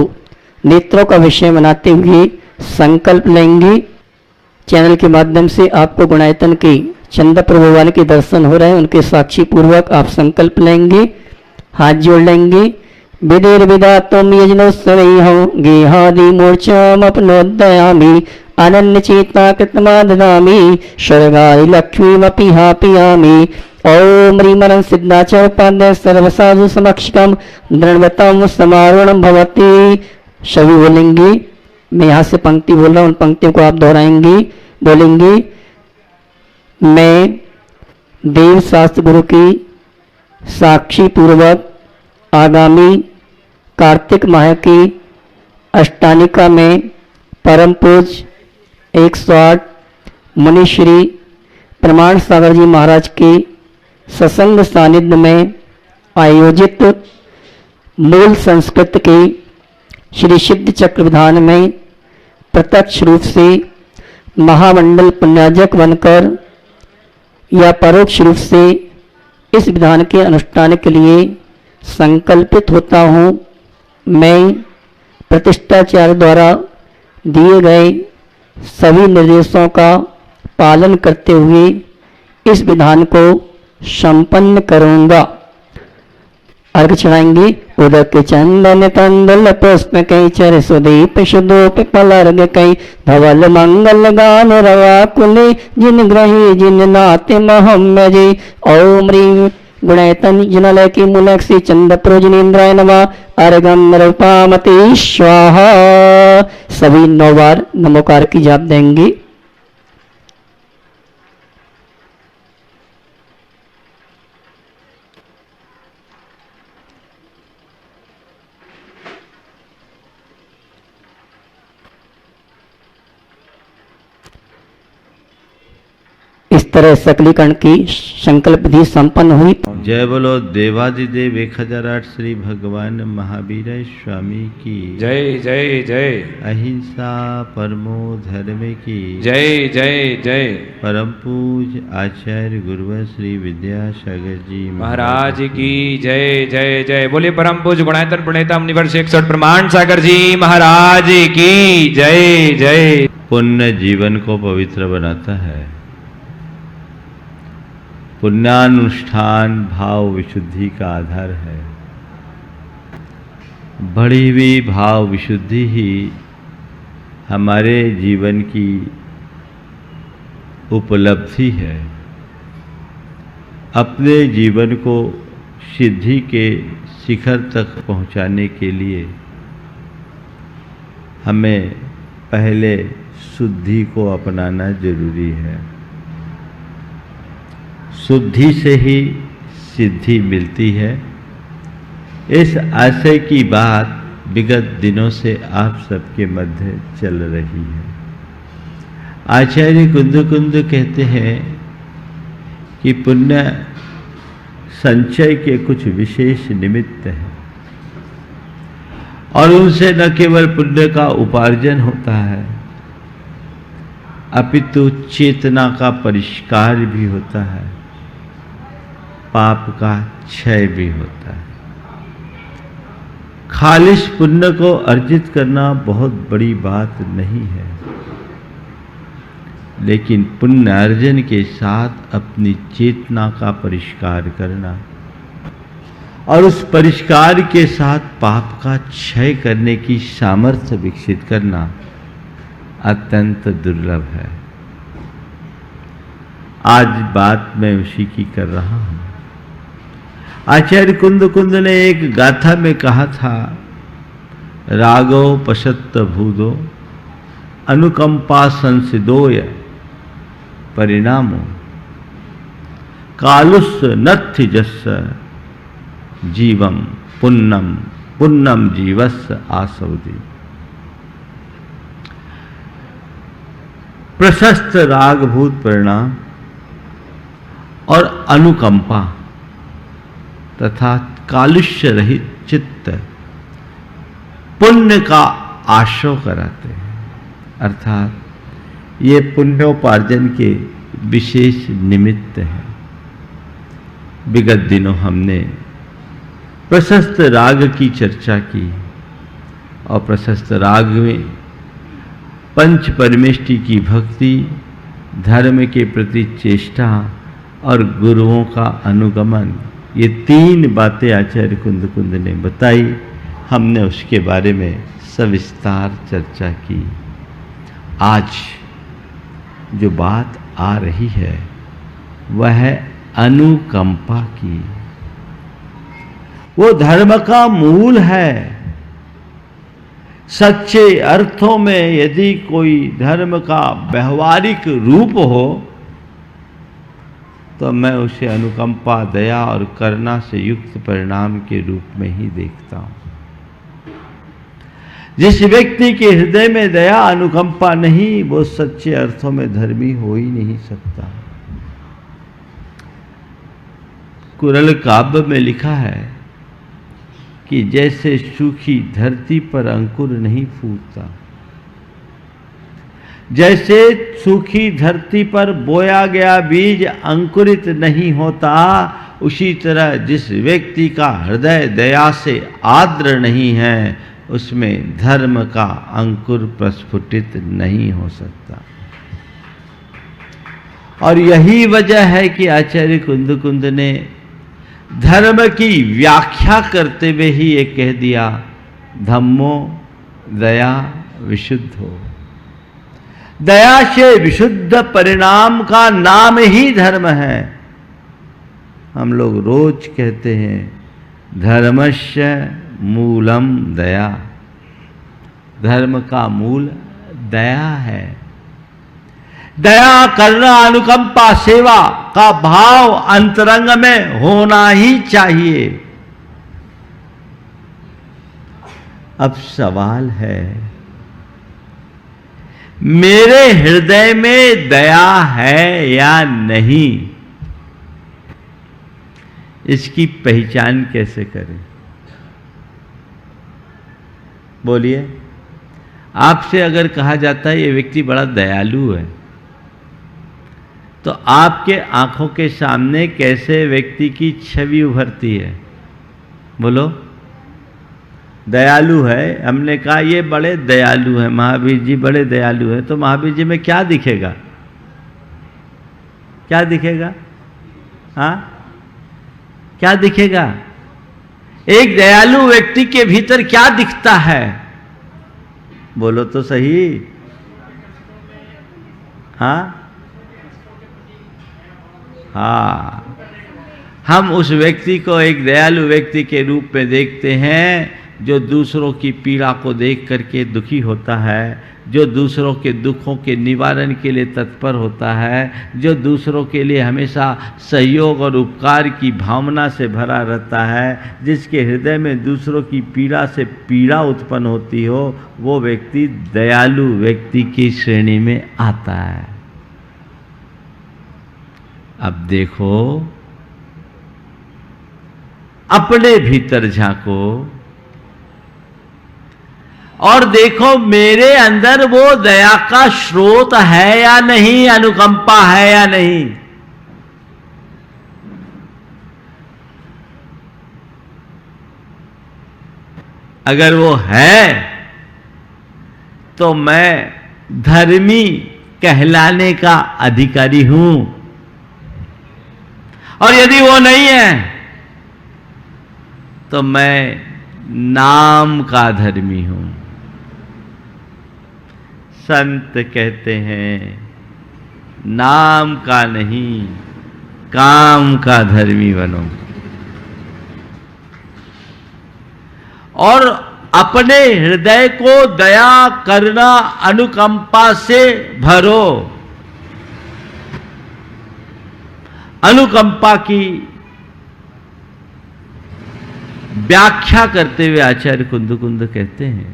नेत्रों का विषय बनाते हुए संकल्प लेंगे। चैनल के माध्यम से आपको गुणायतन के चंदा प्रभु वाले के दर्शन हो रहे हैं, उनके साक्षी पूर्वक आप संकल्प लेंगे, हाथ जोड़ लेंगे। विदेर विदा तुम यजनोत्सवैहं गेहादि मूर्छाम अपनोदयामि अनन्य चेता कृतमा ददामि स्वर्गादि लक्ष्मीमपि हापयामि। ओम ह्रीं सिद्धाचार्योपाध्याय सर्वसाधु समक्षकम दृढ़वतम समारोहणम भवति। सभी बोलेंगे, मैं यहाँ से पंक्ति बोल रहा हूँ, उन पंक्तियों को आप दोहराएंगे। बोलेंगे, मैं देव शास्त्र गुरु की साक्षी पूर्वक आगामी कार्तिक माह की अष्टानिका में परम पूज 108 मुनि श्री प्रमाण सागर जी महाराज के सत्संग सानिध्य में आयोजित मूल संस्कृत के श्री सिद्ध चक्र विधान में प्रत्यक्ष रूप से महामंडल पुण्याजक बनकर या परोक्ष रूप से इस विधान के अनुष्ठान के लिए संकल्पित होता हूँ। मैं प्रतिष्ठाचार्य द्वारा दिए गए सभी निर्देशों का पालन करते हुए इस विधान को संपन्न करूँगा। अर्घ चढ़ाएंगे। उदक चंदन तंदुल पुष्प कई चर सुदीप सुदूप पलर्ग कई धवल मंगल गान रवा कुले जिन ग्रही जिन नाते महम्मजे। ओम ह्रीं गुणैतन जिनलय की मूलक से चंद प्रोजनेन्द्राय नमः अर्घम रूपामते स्वाहा। सभी 9 बार नमोकार की जाप देंगे। इस तरह सकलीकरण की संकल्प विधि संपन्न हुई। जय बोलो देवादिदेव 1008 श्री भगवान महावीर स्वामी की जय जय जय। अहिंसा परमो धर्म की जय जय जय। परम पूज आचार्य गुरुवर श्री विद्यासागर जी महाराज की जय जय जय। बोले परम पूज गुणायतन प्रणेता मुनिवर्ष 108 प्रमाण सागर जी महाराज की जय जय। पुण्य जीवन को पवित्र बनाता है। पुण्यानुष्ठान भाव विशुद्धि का आधार है। बढ़ी हुई भाव विशुद्धि ही हमारे जीवन की उपलब्धि है। अपने जीवन को सिद्धि के शिखर तक पहुंचाने के लिए हमें पहले शुद्धि को अपनाना जरूरी है। शुद्धि से ही सिद्धि मिलती है। इस आशय की बात विगत दिनों से आप सबके मध्य चल रही है। आचार्य कुंद कहते हैं कि पुण्य संचय के कुछ विशेष निमित्त हैं और उनसे न केवल पुण्य का उपार्जन होता है अपितु चेतना का परिष्कार भी होता है, पाप का क्षय भी होता है। खालिश पुण्य को अर्जित करना बहुत बड़ी बात नहीं है, लेकिन पुण्य अर्जन के साथ अपनी चेतना का परिष्कार करना और उस परिष्कार के साथ पाप का क्षय करने की सामर्थ्य विकसित करना अत्यंत दुर्लभ है। आज बात मैं उसी की कर रहा हूं। आचार्य कुंद ने एक गाथा में कहा था, रागो पशत्त भूदो अनुकंपा संसिदोय परिणामो कालुस नत्थि जस्स जीवम पुन्नम पुन्नम जीवस्य आसवदी। प्रशस्त रागभूत परिणाम और अनुकंपा तथा कालुष्य रहित चित्त पुण्य का आश्रय कराते हैं, अर्थात ये पुण्योपार्जन के विशेष निमित्त हैं। विगत दिनों हमने प्रशस्त राग की चर्चा की और प्रशस्त राग में पंच परमेष्टि की भक्ति, धर्म के प्रति चेष्टा और गुरुओं का अनुगमन, ये तीन बातें आचार्य कुंद ने बताई। हमने उसके बारे में सविस्तार चर्चा की। आज जो बात आ रही है वह है अनुकंपा की। वो धर्म का मूल है। सच्चे अर्थों में यदि कोई धर्म का व्यवहारिक रूप हो तो मैं उसे अनुकंपा, दया और करुणा से युक्त परिणाम के रूप में ही देखता हूं। जिस व्यक्ति के हृदय में दया अनुकंपा नहीं, वो सच्चे अर्थों में धर्मी हो ही नहीं सकता। कुरल काव्य में लिखा है कि जैसे सूखी धरती पर अंकुर नहीं फूटता, जैसे सूखी धरती पर बोया गया बीज अंकुरित नहीं होता, उसी तरह जिस व्यक्ति का हृदय दया से आर्द्र नहीं है, उसमें धर्म का अंकुर प्रस्फुटित नहीं हो सकता। और यही वजह है कि आचार्य कुंद ने धर्म की व्याख्या करते हुए ही ये कह दिया, धम्मो दया विशुद्धो। दया से विशुद्ध परिणाम का नाम ही धर्म है। हम लोग रोज कहते हैं धर्मस्य मूलम दया। धर्म का मूल दया है। दया करना, अनुकंपा, सेवा का भाव अंतरंग में होना ही चाहिए। अब सवाल है, मेरे हृदय में दया है या नहीं, इसकी पहचान कैसे करें? बोलिए। आपसे अगर कहा जाता है ये व्यक्ति बड़ा दयालु है, तो आपके आंखों के सामने कैसे व्यक्ति की छवि उभरती है? बोलो। दयालु है, हमने कहा ये बड़े दयालु हैं, महावीर जी बड़े दयालु हैं, तो महावीर जी में क्या दिखेगा? क्या दिखेगा? हाँ, क्या दिखेगा? एक दयालु व्यक्ति के भीतर क्या दिखता है? बोलो तो सही। हाँ, हाँ, हम उस व्यक्ति को एक दयालु व्यक्ति के रूप में देखते हैं जो दूसरों की पीड़ा को देख करके दुखी होता है, जो दूसरों के दुखों के निवारण के लिए तत्पर होता है, जो दूसरों के लिए हमेशा सहयोग और उपकार की भावना से भरा रहता है, जिसके हृदय में दूसरों की पीड़ा से पीड़ा उत्पन्न होती हो, वो व्यक्ति दयालु व्यक्ति की श्रेणी में आता है। अब देखो, अपने भीतर झांको और देखो मेरे अंदर वो दया का स्रोत है या नहीं, अनुकंपा है या नहीं। अगर वो है तो मैं धर्मी कहलाने का अधिकारी हूं, और यदि वो नहीं है तो मैं नाम का धर्मी हूं। संत कहते हैं नाम का नहीं, काम का धर्मी बनो, और अपने हृदय को दया करुणा अनुकंपा से भरो। अनुकंपा की व्याख्या करते हुए आचार्य कुंद कहते हैं,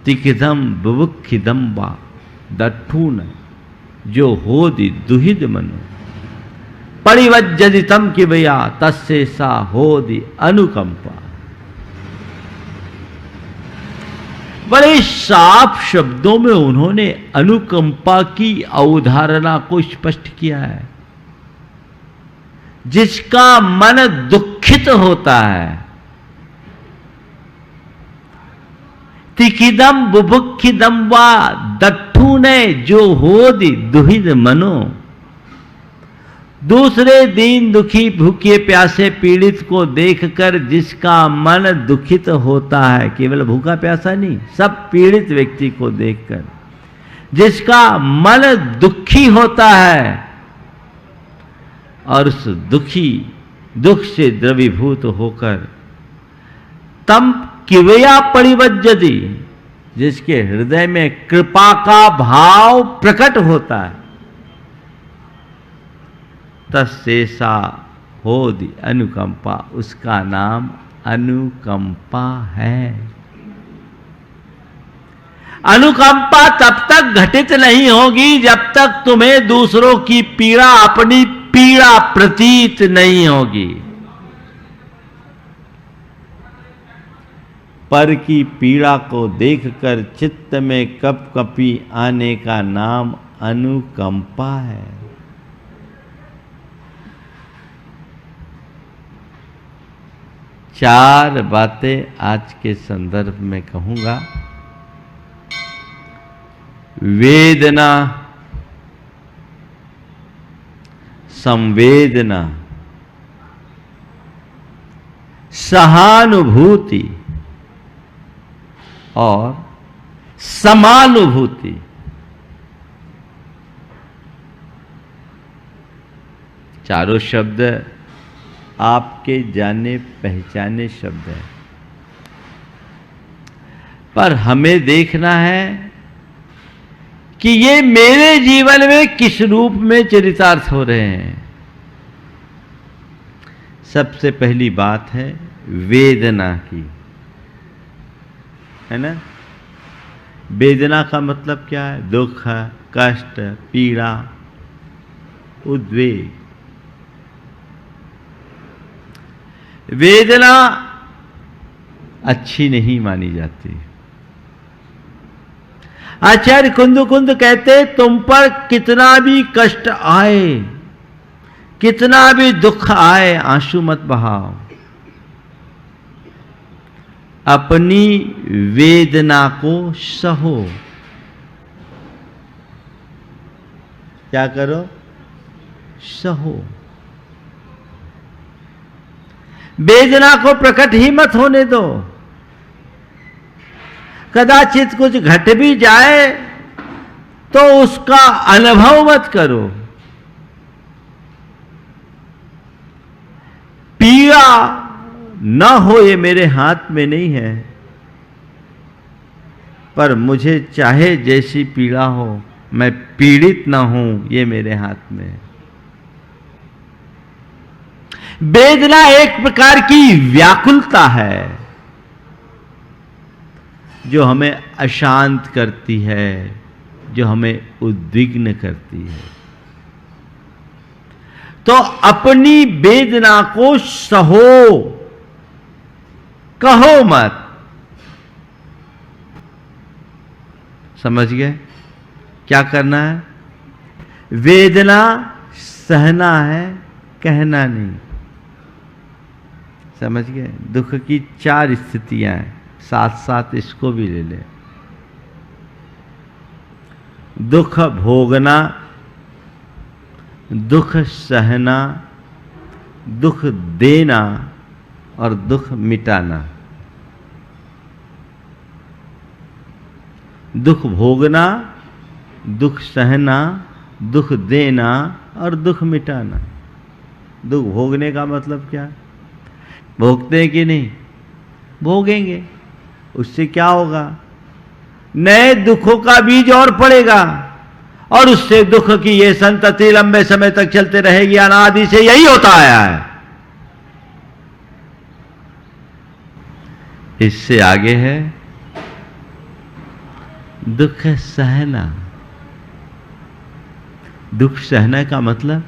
तिकिदम बुभुक्षिदम वा दठून जो होदि दुहिद मनो परिवज्जदितम कि भैया तस्से सा होदि अनुकंपा। बड़े साफ शब्दों में उन्होंने अनुकंपा की अवधारणा को स्पष्ट किया है। जिसका मन दुखित होता है, तिकिदम बुभुक्षिदम वा दठूने जो होदि दुहिद मनो, दूसरे दीन दुखी भूखे प्यासे पीड़ित को देखकर जिसका मन दुखित होता है, केवल भूखा प्यासा नहीं, सब पीड़ित व्यक्ति को देखकर जिसका मन दुखी होता है और उस दुख से द्रवीभूत होकर तम किवया परिवज्जति, जिसके हृदय में कृपा का भाव प्रकट होता है, तस्सेसा होदि अनुकंपा, उसका नाम अनुकंपा है। अनुकंपा तब तक घटित नहीं होगी जब तक तुम्हें दूसरों की पीड़ा अपनी पीड़ा प्रतीत नहीं होगी। पर की पीड़ा को देखकर चित्त में कपकपी आने का नाम अनुकंपा है। चार बातें आज के संदर्भ में कहूंगा। वेदना, संवेदना, सहानुभूति और समानुभूति। चारों शब्द आपके जाने पहचाने शब्द हैं, पर हमें देखना है कि ये मेरे जीवन में किस रूप में चरितार्थ हो रहे हैं। सबसे पहली बात है वेदना की, है ना। वेदना का मतलब क्या है? दुख, कष्ट, पीड़ा, उद्वेग। वेदना अच्छी नहीं मानी जाती। आचार्य कुंद कहते तुम पर कितना भी कष्ट आए, कितना भी दुख आए, आंसू मत बहाओ, अपनी वेदना को सहो। क्या करो? सहो। वेदना को प्रकट ही मत होने दो। कदाचित कुछ घट भी जाए तो उसका अनुभव मत करो। पीड़ा ना हो ये मेरे हाथ में नहीं है, पर मुझे चाहे जैसी पीड़ा हो मैं पीड़ित ना हूं ये मेरे हाथ में है। वेदना एक प्रकार की व्याकुलता है जो हमें अशांत करती है, जो हमें उद्विग्न करती है। तो अपनी वेदना को सहो, कहो मत। समझ गए क्या करना है? वेदना सहना है, कहना नहीं। समझ गए? दुख की 4 स्थितियां हैं, साथ साथ इसको भी ले ले। दुख भोगना, दुख सहना, दुख देना और दुख मिटाना। दुख भोगना, दुख सहना, दुख देना और दुख मिटाना। दुख भोगने का मतलब क्या? भोगते हैं कि नहीं? भोगेंगे, उससे क्या होगा? नए दुखों का बीज और पड़ेगा और उससे दुख की ये संतति लंबे समय तक चलते रहेगी। अनादि से यही होता आया है। इससे आगे है दुख सहना। दुख सहने का मतलब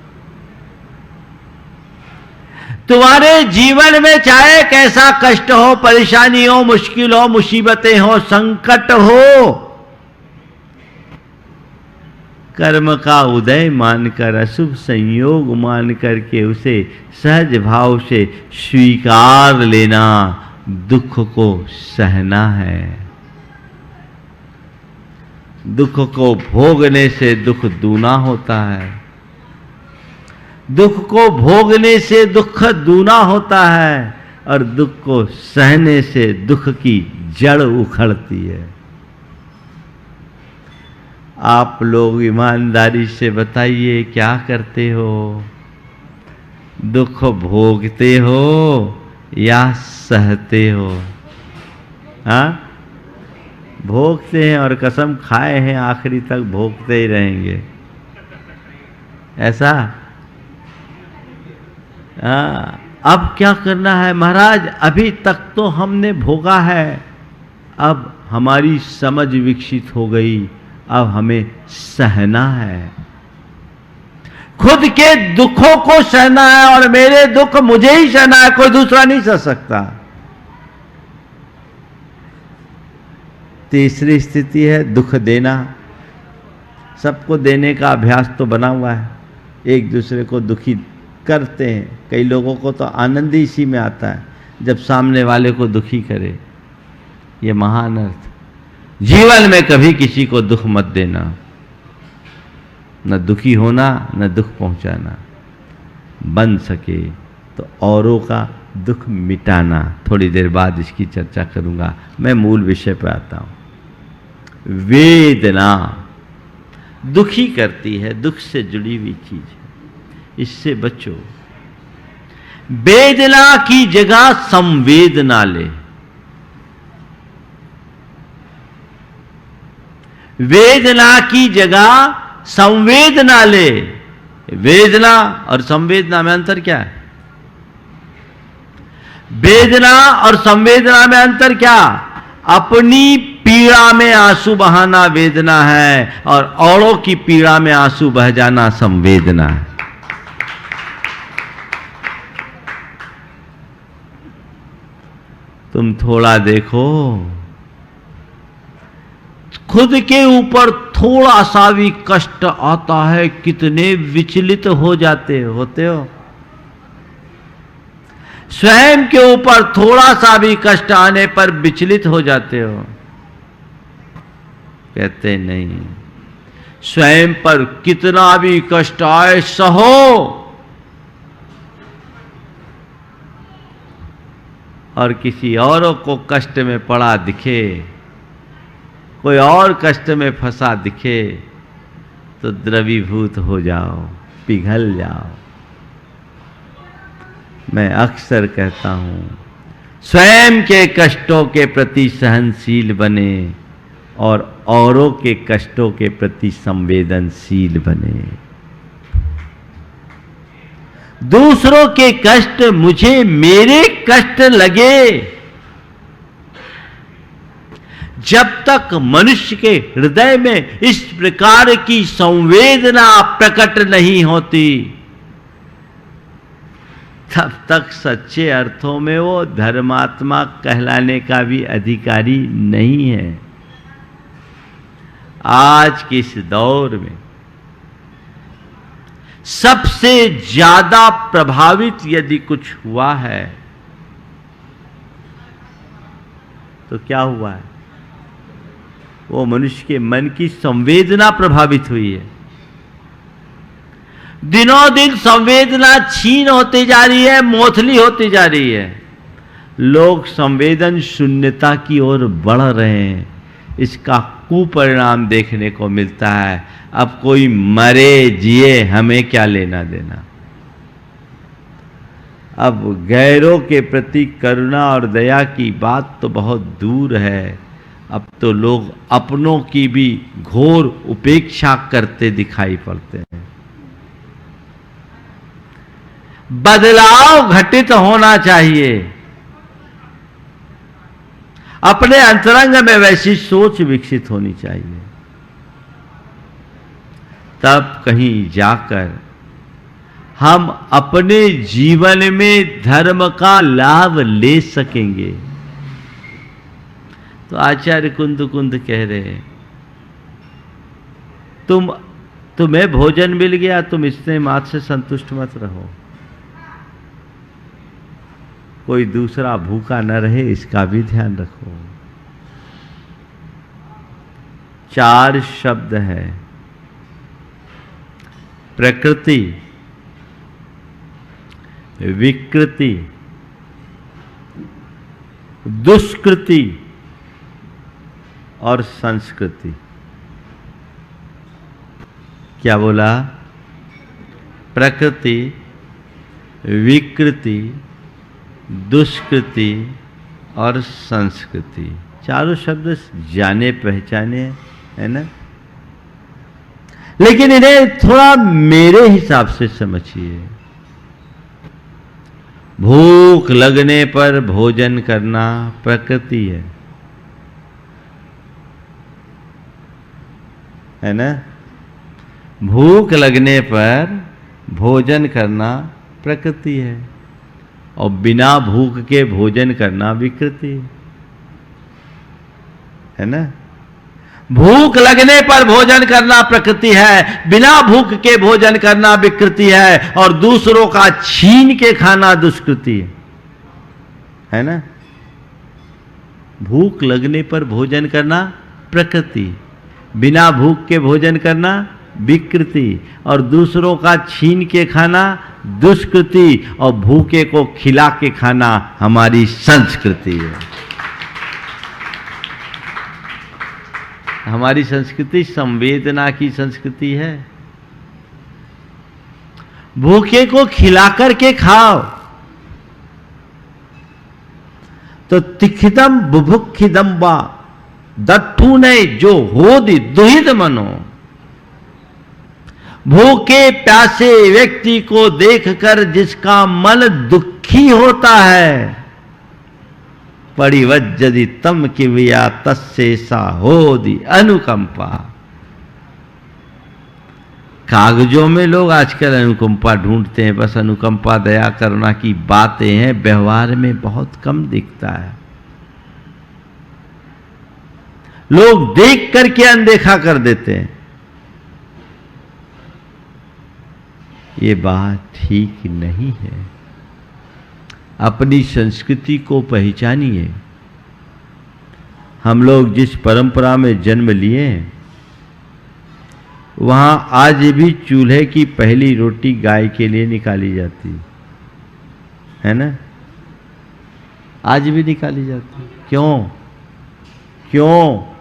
तुम्हारे जीवन में चाहे कैसा कष्ट हो, परेशानी हो, मुश्किल हो, मुसीबतें हो, संकट हो, कर्म का उदय मानकर, अशुभ संयोग मान करके उसे सहज भाव से स्वीकार लेना, दुख को सहना है। दुख को भोगने से दुख दूना होता है। दुख को भोगने से दुख दूना होता है और दुख को सहने से दुख की जड़ उखड़ती है। आप लोग ईमानदारी से बताइए क्या करते हो? दुख भोगते हो या सहते हो? हाँ, भोगते हैं और कसम खाए हैं आखिरी तक भोगते ही रहेंगे, ऐसा? अब क्या करना है महाराज? अभी तक तो हमने भोगा है, अब हमारी समझ विकसित हो गई, अब हमें सहना है। खुद के दुखों को सहना है और मेरे दुख मुझे ही सहना है, कोई दूसरा नहीं सह सकता। तीसरी स्थिति है दुख देना। सबको देने का अभ्यास तो बना हुआ है, एक दूसरे को दुखी करते हैं। कई लोगों को तो आनंद ही इसी में आता है जब सामने वाले को दुखी करे। ये महान अर्थ। जीवन में कभी किसी को दुख मत देना, न दुखी होना न दुख पहुंचाना। बन सके तो औरों का दुख मिटाना। थोड़ी देर बाद इसकी चर्चा करूंगा। मैं मूल विषय पर आता हूं। वेदना दुखी करती है, दुख से जुड़ी हुई चीज है, इससे बचो। वेदना की जगह संवेदना ले। वेदना की जगह संवेदना ले। वेदना और संवेदना में अंतर क्या है? वेदना और संवेदना में अंतर क्या? अपनी पीड़ा में आंसू बहाना वेदना है और औरों की पीड़ा में आंसू बह जाना संवेदना है। तुम थोड़ा देखो, खुद के ऊपर थोड़ा सा भी कष्ट आता है, कितने विचलित हो जाते होते हो। स्वयं के ऊपर थोड़ा सा भी कष्ट आने पर विचलित हो जाते हो। कहते नहीं, स्वयं पर कितना भी कष्ट आए सहो, और किसी औरों को कष्ट में पड़ा दिखे, कोई और कष्ट में फंसा दिखे तो द्रवीभूत हो जाओ, पिघल जाओ। मैं अक्सर कहता हूं, स्वयं के कष्टों के प्रति सहनशील बने और औरों के कष्टों के प्रति संवेदनशील बने। दूसरों के कष्ट मुझे मेरे कष्ट लगे, जब तक मनुष्य के हृदय में इस प्रकार की संवेदना प्रकट नहीं होती, तब तक सच्चे अर्थों में वो धर्मात्मा कहलाने का भी अधिकारी नहीं है। आज के इस दौर में सबसे ज्यादा प्रभावित यदि कुछ हुआ है तो क्या हुआ है? वो मनुष्य के मन की संवेदना प्रभावित हुई है। दिनों दिन संवेदना छीन होती जा रही है, मोथली होती जा रही है। लोग संवेदन शून्यता की ओर बढ़ रहे हैं। इसका कुपरिणाम देखने को मिलता है। अब कोई मरे जिए हमें क्या लेना देना। अब गैरों के प्रति करुणा और दया की बात तो बहुत दूर है। अब तो लोग अपनों की भी घोर उपेक्षा करते दिखाई पड़ते हैं। बदलाव घटित होना चाहिए। अपने अंतरंग में वैसी सोच विकसित होनी चाहिए, तब कहीं जाकर हम अपने जीवन में धर्म का लाभ ले सकेंगे। तो आचार्य कुंद कह रहे हैं, तुम्हें भोजन मिल गया, तुम इतने मात्र से संतुष्ट मत रहो। कोई दूसरा भूखा न रहे, इसका भी ध्यान रखो। 4 शब्द है: प्रकृति, विकृति, दुष्कृति और संस्कृति। क्या बोला? प्रकृति, विकृति, दुष्कृति और संस्कृति। 4 शब्द जाने पहचाने है ना, लेकिन इन्हें थोड़ा मेरे हिसाब से समझिए। भूख लगने पर भोजन करना प्रकृति है ना। भूख लगने पर भोजन करना प्रकृति है और बिना भूख के भोजन करना विकृति है ना। भूख लगने पर भोजन करना प्रकृति है, बिना भूख के भोजन करना विकृति है और दूसरों का छीन के खाना दुष्कृति है ना। भूख लगने पर भोजन करना प्रकृति, बिना भूख के भोजन करना विकृति और दूसरों का छीन के खाना दुष्कृति और भूखे को खिला के खाना हमारी संस्कृति है। हमारी संस्कृति संवेदना की संस्कृति है। भूखे को खिला करके खाओ तो तिखिदम बुभुक्षिदम वा दट्ठू ने जो होदि दुहित मनो। भूखे प्यासे व्यक्ति को देखकर जिसका मन दुखी होता है, परिवज्जति तम किविया तस्से सा होदि अनुकंपा। कागजों में लोग आजकल अनुकंपा ढूंढते हैं, बस अनुकंपा दया करुणा की बातें हैं, व्यवहार में बहुत कम दिखता है। लोग देख करके अनदेखा कर देते हैं। ये बात ठीक नहीं है। अपनी संस्कृति को पहचानिए। हम लोग जिस परंपरा में जन्म लिए हैं, वहां आज भी चूल्हे की पहली रोटी गाय के लिए निकाली जाती है ना। आज भी निकाली जाती। क्यों?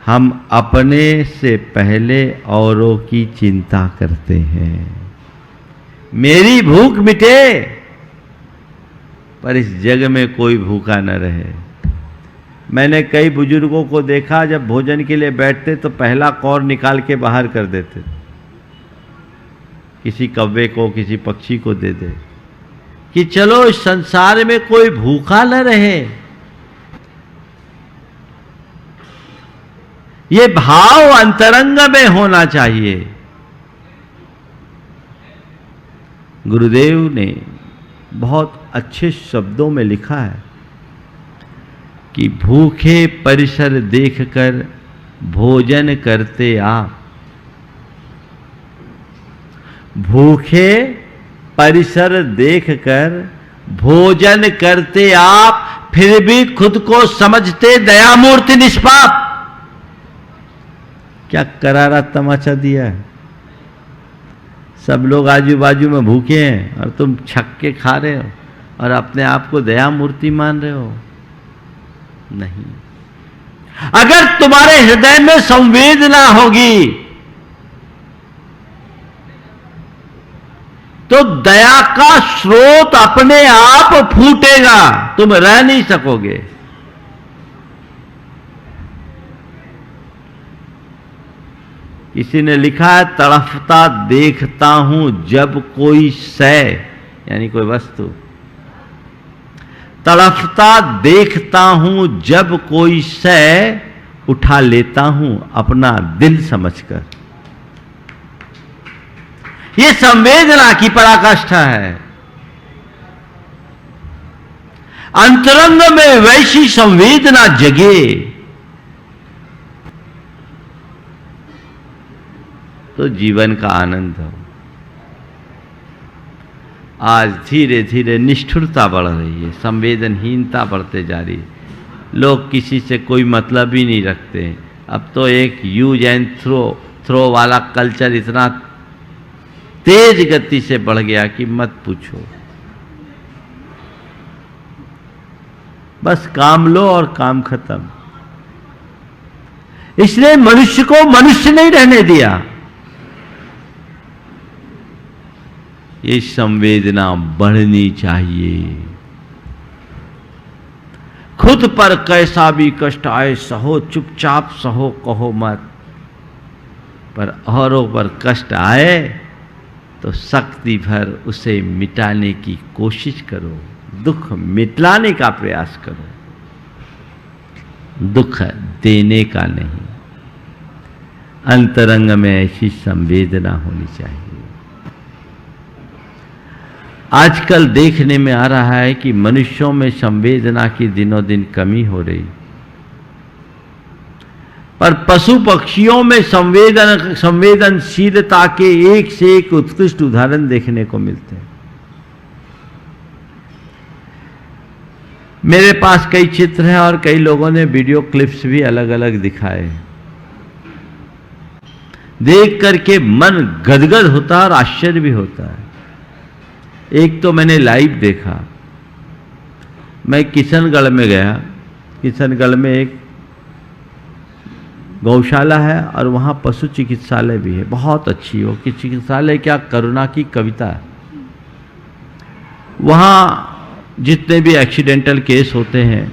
हम अपने से पहले औरों की चिंता करते हैं। मेरी भूख मिटे पर इस जग में कोई भूखा न रहे। मैंने कई बुजुर्गों को देखा, जब भोजन के लिए बैठते तो पहला कौर निकाल के बाहर कर देते, किसी कौवे को, किसी पक्षी को दे दे कि चलो इस संसार में कोई भूखा न रहे। ये भाव अंतरंग में होना चाहिए। गुरुदेव ने बहुत अच्छे शब्दों में लिखा है कि भूखे परिसर देखकर भोजन करते आप, भूखे परिसर देखकर भोजन करते आप, फिर भी खुद को समझते दयामूर्ति निष्पाप। क्या करारा तमाचा दिया है। सब लोग आजू बाजू में भूखे हैं और तुम छक के खा रहे हो और अपने आप को दया मूर्ति मान रहे हो। नहीं, अगर तुम्हारे हृदय में संवेदना होगी तो दया का स्रोत अपने आप फूटेगा, तुम रह नहीं सकोगे। किसी ने लिखा है, तड़फता देखता हूं जब कोई शय, यानी कोई वस्तु, तड़फता देखता हूं जब कोई शय, उठा लेता हूं अपना दिल समझकर। यह संवेदना की पराकाष्ठा है। अंतरंग में वैसी संवेदना जगे तो जीवन का आनंद हो। आज धीरे धीरे निष्ठुरता बढ़ रही है, संवेदनहीनता बढ़ते जा रही है। लोग किसी से कोई मतलब ही नहीं रखते। अब तो एक यूज एंड थ्रो वाला कल्चर इतना तेज गति से बढ़ गया कि मत पूछो। बस काम लो और काम खत्म। इसलिए मनुष्य को मनुष्य नहीं रहने दिया। ये संवेदना बढ़नी चाहिए। खुद पर कैसा भी कष्ट आए सहो, चुपचाप सहो, कहो मत। पर औरों पर कष्ट आए तो शक्ति भर उसे मिटाने की कोशिश करो, दुख मिटाने का प्रयास करो, दुख देने का नहीं। अंतरंग में ऐसी संवेदना होनी चाहिए। आजकल देखने में आ रहा है कि मनुष्यों में संवेदना की दिनों दिन कमी हो रही, पर पशु पक्षियों में संवेदनशीलता के एक से एक उत्कृष्ट उदाहरण देखने को मिलते हैं। मेरे पास कई चित्र हैं और कई लोगों ने वीडियो क्लिप्स भी अलग अलग दिखाए। देख करके मन गदगद होता है और आश्चर्य भी होता है। एक तो मैंने लाइव देखा, मैं किशनगढ़ में गया। किशनगढ़ में एक गौशाला है और वहाँ पशु चिकित्सालय भी है, बहुत अच्छी हो कि चिकित्सालय क्या करुणा की कविता है। वहाँ जितने भी एक्सीडेंटल केस होते हैं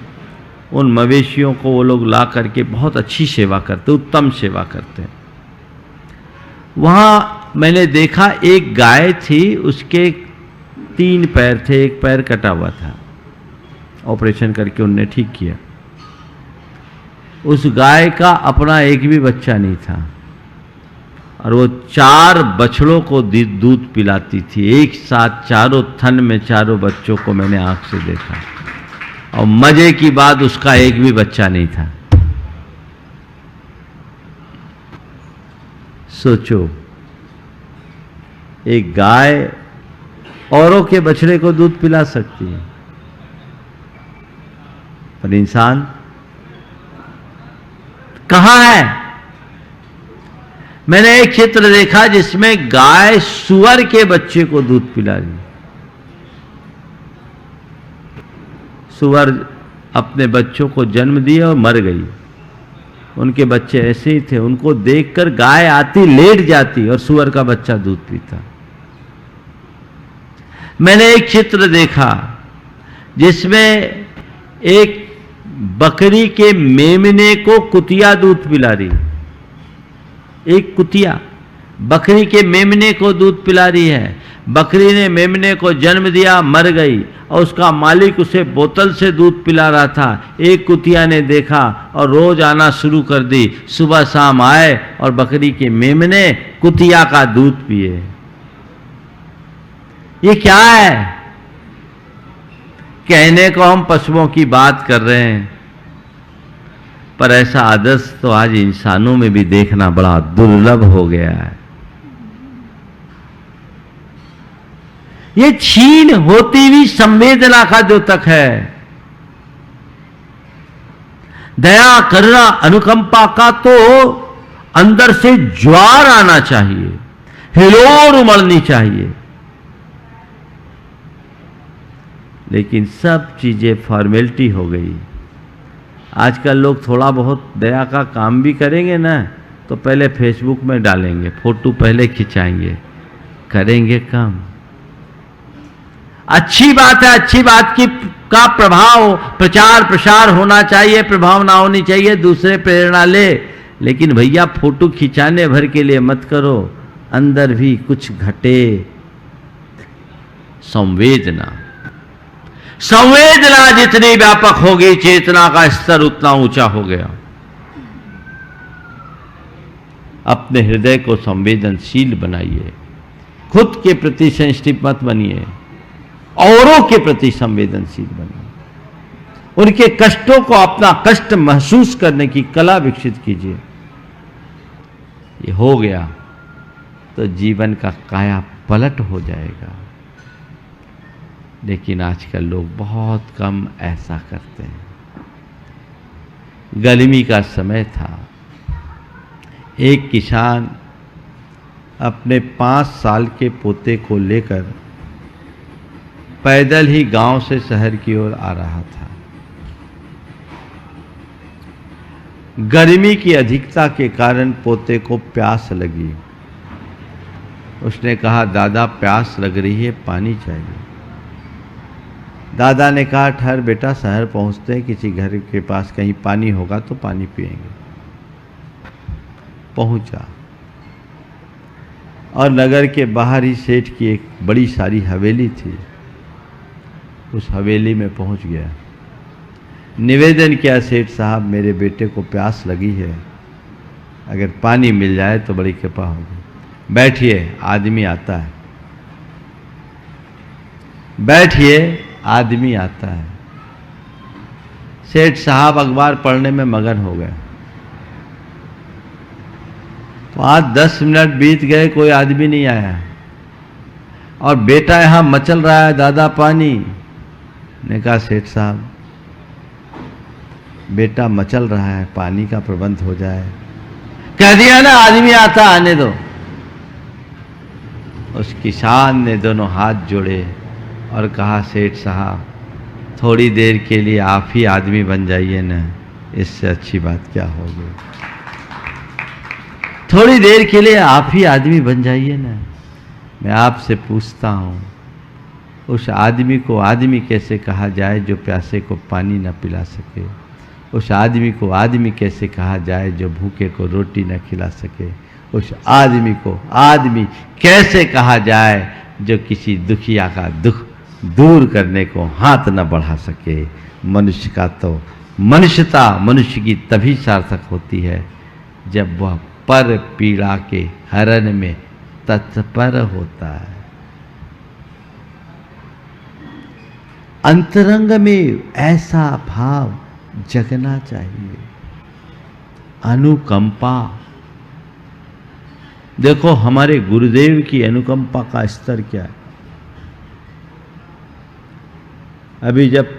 उन मवेशियों को वो लोग ला करके बहुत अच्छी सेवा करते, उत्तम सेवा करते हैं। वहाँ मैंने देखा एक गाय थी, उसके 3 पैर थे, एक पैर कटा हुआ था, ऑपरेशन करके उनने ठीक किया। उस गाय का अपना एक भी बच्चा नहीं था और वो 4 बछड़ों को दूध पिलाती थी एक साथ। चारों थन में चारों बच्चों को मैंने आंख से देखा और मजे की बात उसका एक भी बच्चा नहीं था। सोचो, एक गाय औरों के बछड़े को दूध पिला सकती है, पर इंसान कहां है? मैंने एक चित्र देखा जिसमें गाय सुअर के बच्चे को दूध पिला रही। सुअर अपने बच्चों को जन्म दिया और मर गई। उनके बच्चे ऐसे ही थे, उनको देखकर गाय आती, लेट जाती और सुअर का बच्चा दूध पीता। मैंने एक चित्र देखा जिसमें एक बकरी के मेमने को कुतिया दूध पिला रही। एक कुतिया बकरी के मेमने को दूध पिला रही है। बकरी ने मेमने को जन्म दिया, मर गई, और उसका मालिक उसे बोतल से दूध पिला रहा था। एक कुतिया ने देखा और रोज आना शुरू कर दी। सुबह शाम आए और बकरी के मेमने कुतिया का दूध पिए। ये क्या है? कहने को हम पशुओं की बात कर रहे हैं, पर ऐसा आदर्श तो आज इंसानों में भी देखना बड़ा दुर्लभ हो गया है। ये क्षीण होती हुई संवेदना का जो तक है, दया करुणा अनुकंपा का तो अंदर से ज्वार आना चाहिए, हिलोर उमड़नी चाहिए। लेकिन सब चीजें फॉर्मेलिटी हो गई। आजकल लोग थोड़ा बहुत दया का काम भी करेंगे ना, तो पहले फेसबुक में डालेंगे, फोटो पहले खिंचाएंगे, करेंगे कम। अच्छी बात है, अच्छी बात की का प्रभाव, प्रचार प्रसार होना चाहिए, प्रभावना होनी चाहिए, दूसरे प्रेरणा ले। लेकिन भैया फोटो खिंचाने भर के लिए मत करो, अंदर भी कुछ घटे। संवेदना संवेदना जितनी व्यापक होगी, चेतना का स्तर उतना ऊंचा हो गया। अपने हृदय को संवेदनशील बनाइए, खुद के प्रति सेंसिटिव मत बनिए, औरों के प्रति संवेदनशील बनिए। उनके कष्टों को अपना कष्ट महसूस करने की कला विकसित कीजिए। ये हो गया तो जीवन का काया पलट हो जाएगा। लेकिन आजकल लोग बहुत कम ऐसा करते हैं। गर्मी का समय था, एक किसान अपने 5 साल के पोते को लेकर पैदल ही गांव से शहर की ओर आ रहा था। गर्मी की अधिकता के कारण पोते को प्यास लगी। उसने कहा, दादा प्यास लग रही है, पानी चाहिए। दादा ने कहा, ठहर बेटा, शहर पहुंचते हैं, किसी घर के पास कहीं पानी होगा तो पानी पिएंगे। पहुंचा और नगर के बाहर ही सेठ की एक बड़ी सारी हवेली थी। उस हवेली में पहुंच गया, निवेदन किया, सेठ साहब मेरे बेटे को प्यास लगी है, अगर पानी मिल जाए तो बड़ी कृपा होगी। बैठिए, आदमी आता है। बैठिए, आदमी आता है। सेठ साहब अखबार पढ़ने में मगन हो गए। तो आज 10 मिनट बीत गए, कोई आदमी नहीं आया, और बेटा यहां मचल रहा है, दादा पानी। ने कहा, सेठ साहब बेटा मचल रहा है, पानी का प्रबंध हो जाए। कह दिया ना, आदमी आता, आने दो। उस किसान ने दोनों हाथ जोड़े और कहा, सेठ साहब थोड़ी देर के लिए आप ही आदमी बन जाइए ना, इससे अच्छी बात क्या होगी। थोड़ी देर के लिए आप ही आदमी बन जाइए ना। मैं आपसे पूछता हूं, उस आदमी को आदमी कैसे कहा जाए जो प्यासे को पानी न पिला सके? उस आदमी को आदमी कैसे कहा जाए जो भूखे को रोटी न खिला सके? उस आदमी को आदमी कैसे कहा जाए जो किसी दुखिया का दुख दूर करने को हाथ न बढ़ा सके? मनुष्य का तो मनुष्यता मनुष्य की तभी सार्थक होती है जब वह पर पीड़ा के हरण में तत्पर होता है। अंतरंग में ऐसा भाव जगना चाहिए, अनुकंपा। देखो हमारे गुरुदेव की अनुकंपा का स्तर क्या है। अभी जब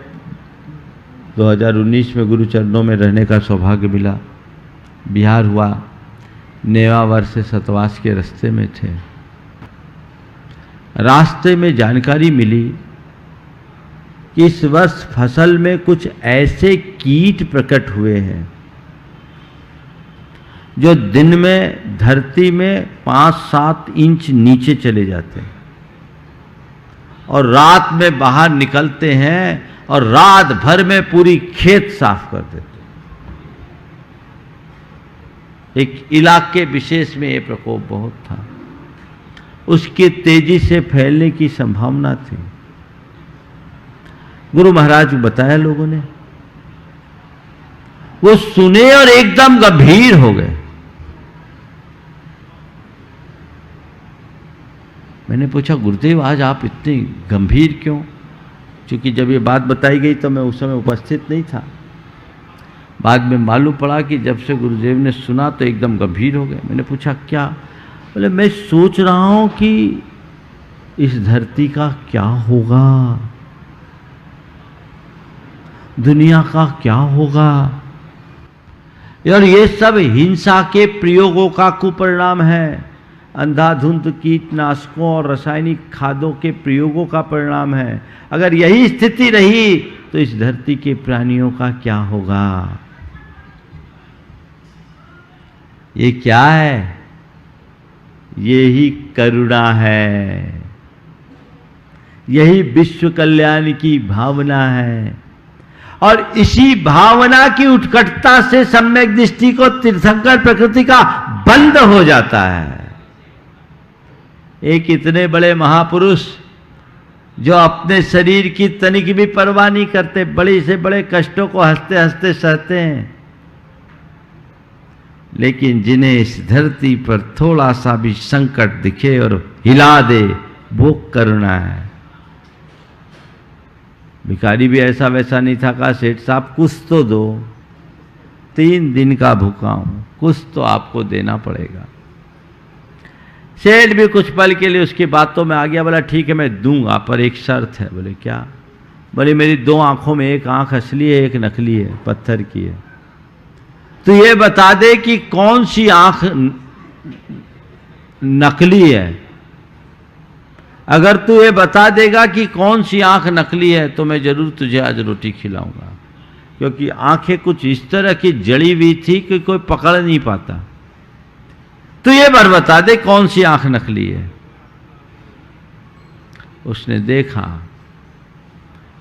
2019 में गुरु चरणों में रहने का सौभाग्य मिला, बिहार हुआ, नेवावर से सतवास के रास्ते में थे। रास्ते में जानकारी मिली कि इस वर्ष फसल में कुछ ऐसे कीट प्रकट हुए हैं जो दिन में धरती में 5-7 इंच नीचे चले जाते हैं और रात में बाहर निकलते हैं और रात भर में पूरी खेत साफ कर देते। एक इलाके विशेष में ये प्रकोप बहुत था, उसके तेजी से फैलने की संभावना थी। गुरु महाराज को बताया लोगों ने, वो सुने और एकदम गंभीर हो गए। मैंने पूछा, गुरुदेव आज आप इतने गंभीर क्यों? क्योंकि जब ये बात बताई गई तो मैं उस समय उपस्थित नहीं था। बाद में मालूम पड़ा कि जब से गुरुदेव ने सुना तो एकदम गंभीर हो गए। मैंने पूछा क्या? बोले मैं सोच रहा हूं कि इस धरती का क्या होगा, दुनिया का क्या होगा। और ये सब हिंसा के प्रयोगों का कुपरिणाम है, अंधाधुंध कीटनाशकों और रासायनिक खादों के प्रयोगों का परिणाम है। अगर यही स्थिति रही तो इस धरती के प्राणियों का क्या होगा। ये क्या है? ये ही करुणा है, यही विश्व कल्याण की भावना है। और इसी भावना की उत्कटता से सम्यक दृष्टि को तीर्थंकर प्रकृति का बंद हो जाता है। एक इतने बड़े महापुरुष जो अपने शरीर की तनिक भी परवाह नहीं करते, बड़े से बड़े कष्टों को हंसते हंसते सहते हैं, लेकिन जिन्हें इस धरती पर थोड़ा सा भी संकट दिखे और हिला दे, वो करुणा है। भिखारी भी ऐसा वैसा नहीं था, कहा सेठ साहब कुछ तो दो, 3 दिन का भूखा हूं, कुछ तो आपको देना पड़ेगा। सेठ भी कुछ पल के लिए उसकी बातों में आ गया, बोला ठीक है मैं दूंगा, पर एक शर्त है। बोले क्या? बोले मेरी 2 आंखों में एक आंख असली है, एक नकली है, पत्थर की है। तो ये बता दे कि कौन सी आंख नकली है। अगर तू ये बता देगा कि कौन सी आंख नकली है तो मैं जरूर तुझे आज रोटी खिलाऊंगा, क्योंकि आंखें कुछ इस तरह की जड़ी हुई थी कि कोई पकड़ नहीं पाता। तो ये बार बता दे कौन सी आंख नकली है। उसने देखा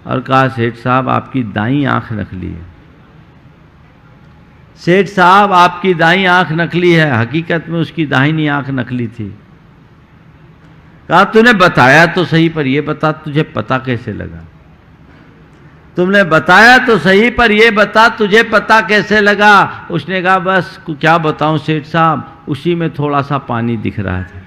और कहा सेठ साहब आपकी दाईं आंख नकली है। सेठ साहब आपकी दाईं आंख नकली है, हकीकत में उसकी दाहिनी आंख नकली थी। कहा तूने बताया तो सही, पर यह बता तुझे पता कैसे लगा। तुमने बताया तो सही, पर यह बता तुझे पता कैसे लगा। उसने कहा बस क्या बताऊं सेठ साहब, उसी में थोड़ा सा पानी दिख रहा था,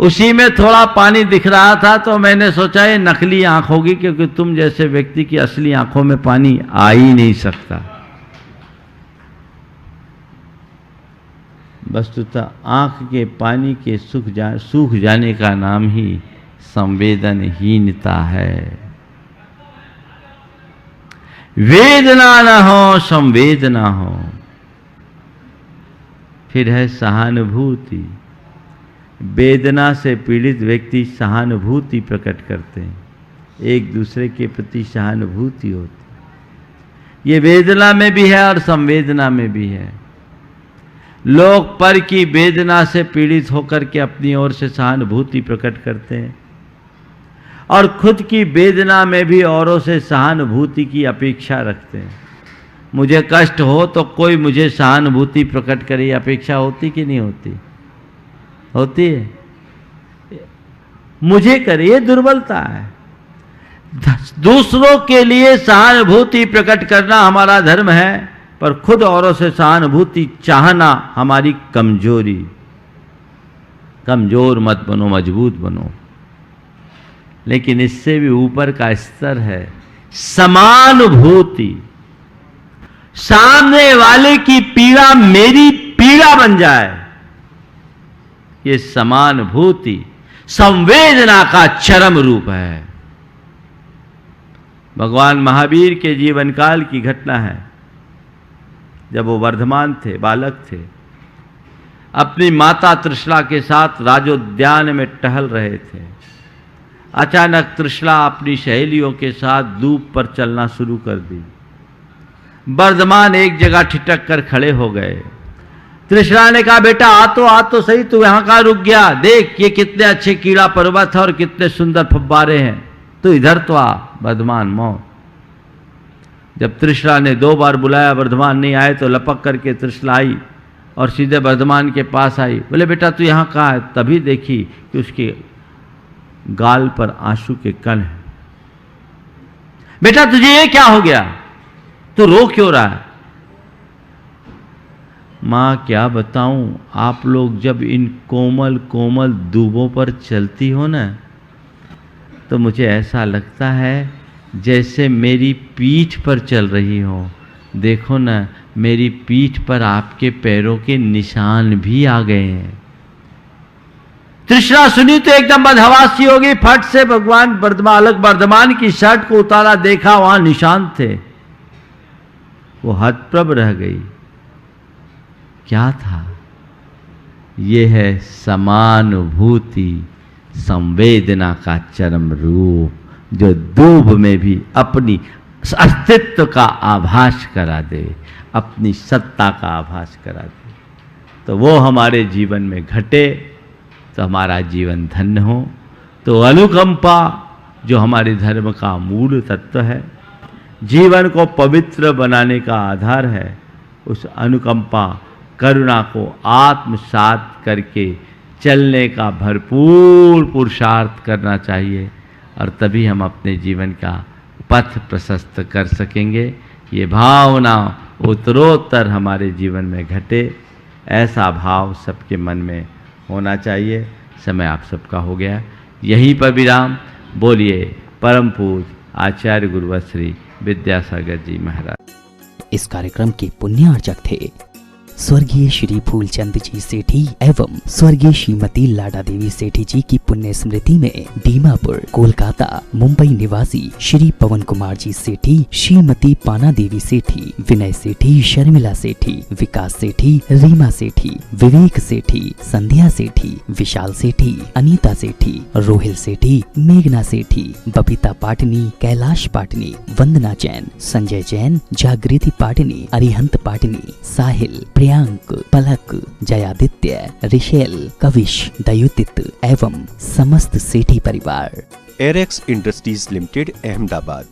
उसी में थोड़ा पानी दिख रहा था, तो मैंने सोचा ये नकली आंख होगी, क्योंकि तुम जैसे व्यक्ति की असली आंखों में पानी आ ही नहीं सकता। वस्तुतः आंख के पानी के सूख जाने का नाम ही संवेदनहीनता है। वेदना न हो, संवेदना हो। फिर है सहानुभूति। वेदना से पीड़ित व्यक्ति सहानुभूति प्रकट करते हैं, एक दूसरे के प्रति सहानुभूति होती। ये वेदना में भी है और संवेदना में भी है। लोग पर की वेदना से पीड़ित होकर के अपनी ओर से सहानुभूति प्रकट करते हैं, और खुद की वेदना में भी औरों से सहानुभूति की अपेक्षा रखते हैं। मुझे कष्ट हो तो कोई मुझे सहानुभूति प्रकट करे, अपेक्षा होती कि नहीं होती? होती है। मुझे करे, ये दुर्बलता है। दूसरों के लिए सहानुभूति प्रकट करना हमारा धर्म है, पर खुद औरों से सहानुभूति चाहना हमारी कमजोरी। कमजोर मत बनो, मजबूत बनो। लेकिन इससे भी ऊपर का स्तर है समानुभूति। सामने वाले की पीड़ा मेरी पीड़ा बन जाए, ये समानुभूति संवेदना का चरम रूप है। भगवान महावीर के जीवन काल की घटना है। जब वो वर्धमान थे, बालक थे, अपनी माता त्रिशला के साथ राजोद्यान में टहल रहे थे। अचानक त्रिशला अपनी सहेलियों के साथ दूब पर चलना शुरू कर दी। वर्धमान एक जगह ठिठक कर खड़े हो गए। तृष्णा ने कहा बेटा आ तो सही, तू यहां कहां रुक गया, देख ये कितने अच्छे कीड़ा पर्वत है और कितने सुंदर फव्वारे हैं, तो इधर तो आ वर्धमान मौत। जब तृष्णा ने 2 बार बुलाया, वर्धमान नहीं आए, तो लपक करके तृष्णा आई और सीधे वर्धमान के पास आई। बोले बेटा तू यहाँ कहाँ है? तभी देखी कि उसके गाल पर आंसू के कण हैं। बेटा तुझे ये क्या हो गया, तू रो क्यों रहा है? माँ क्या बताऊं, आप लोग जब इन कोमल कोमल दूबों पर चलती हो ना, तो मुझे ऐसा लगता है जैसे मेरी पीठ पर चल रही हो। देखो ना, मेरी पीठ पर आपके पैरों के निशान भी आ गए हैं। तृष्णा सुनी तो एकदम बदहवासी हो गई, फट से भगवान वर्धमान की शर्ट को उतारा, देखा वहां निशान थे। वो हतप्रभ रह गई। क्या था? ये है समानुभूति, संवेदना का चरम रूप, जो दूब में भी अपनी अस्तित्व का आभास करा दे, अपनी सत्ता का आभास करा दे। तो वो हमारे जीवन में घटे तो हमारा जीवन धन्य हो। तो अनुकंपा जो हमारे धर्म का मूल तत्व है, जीवन को पवित्र बनाने का आधार है, उस अनुकंपा करुणा को आत्मसात करके चलने का भरपूर पुरुषार्थ करना चाहिए, और तभी हम अपने जीवन का पथ प्रशस्त कर सकेंगे। ये भावना उत्तरोत्तर हमारे जीवन में घटे, ऐसा भाव सबके मन में होना चाहिए। समय आप सबका हो गया, यहीं पर विराम। बोलिए परम पूज्य आचार्य गुरुवर श्री विद्यासागर जी महाराज। इस कार्यक्रम के पुण्यार्चक थे स्वर्गीय श्री फूलचंद जी सेठी एवं स्वर्गीय श्रीमती लाडा देवी सेठी जी की पुण्य स्मृति में दीमापुर, कोलकाता, मुंबई निवासी श्री पवन कुमार जी सेठी, श्रीमती पाना देवी सेठी, विनय सेठी, शर्मिला सेठी, विकास सेठी, रीमा सेठी, विवेक सेठी, संध्या सेठी, विशाल सेठी, अनीता सेठी, रोहिल सेठी, मेघना सेठी, बबीता पाटनी, कैलाश पाटनी, वंदना जैन, संजय जैन, जागृति पाटनी, अरिहंत पाटनी, साहिल, प्रियांक, पलक, जयादित्य, रिशेल, कविश, दयुतित एवं समस्त सेठी परिवार। एरेक्स इंडस्ट्रीज लिमिटेड, अहमदाबाद।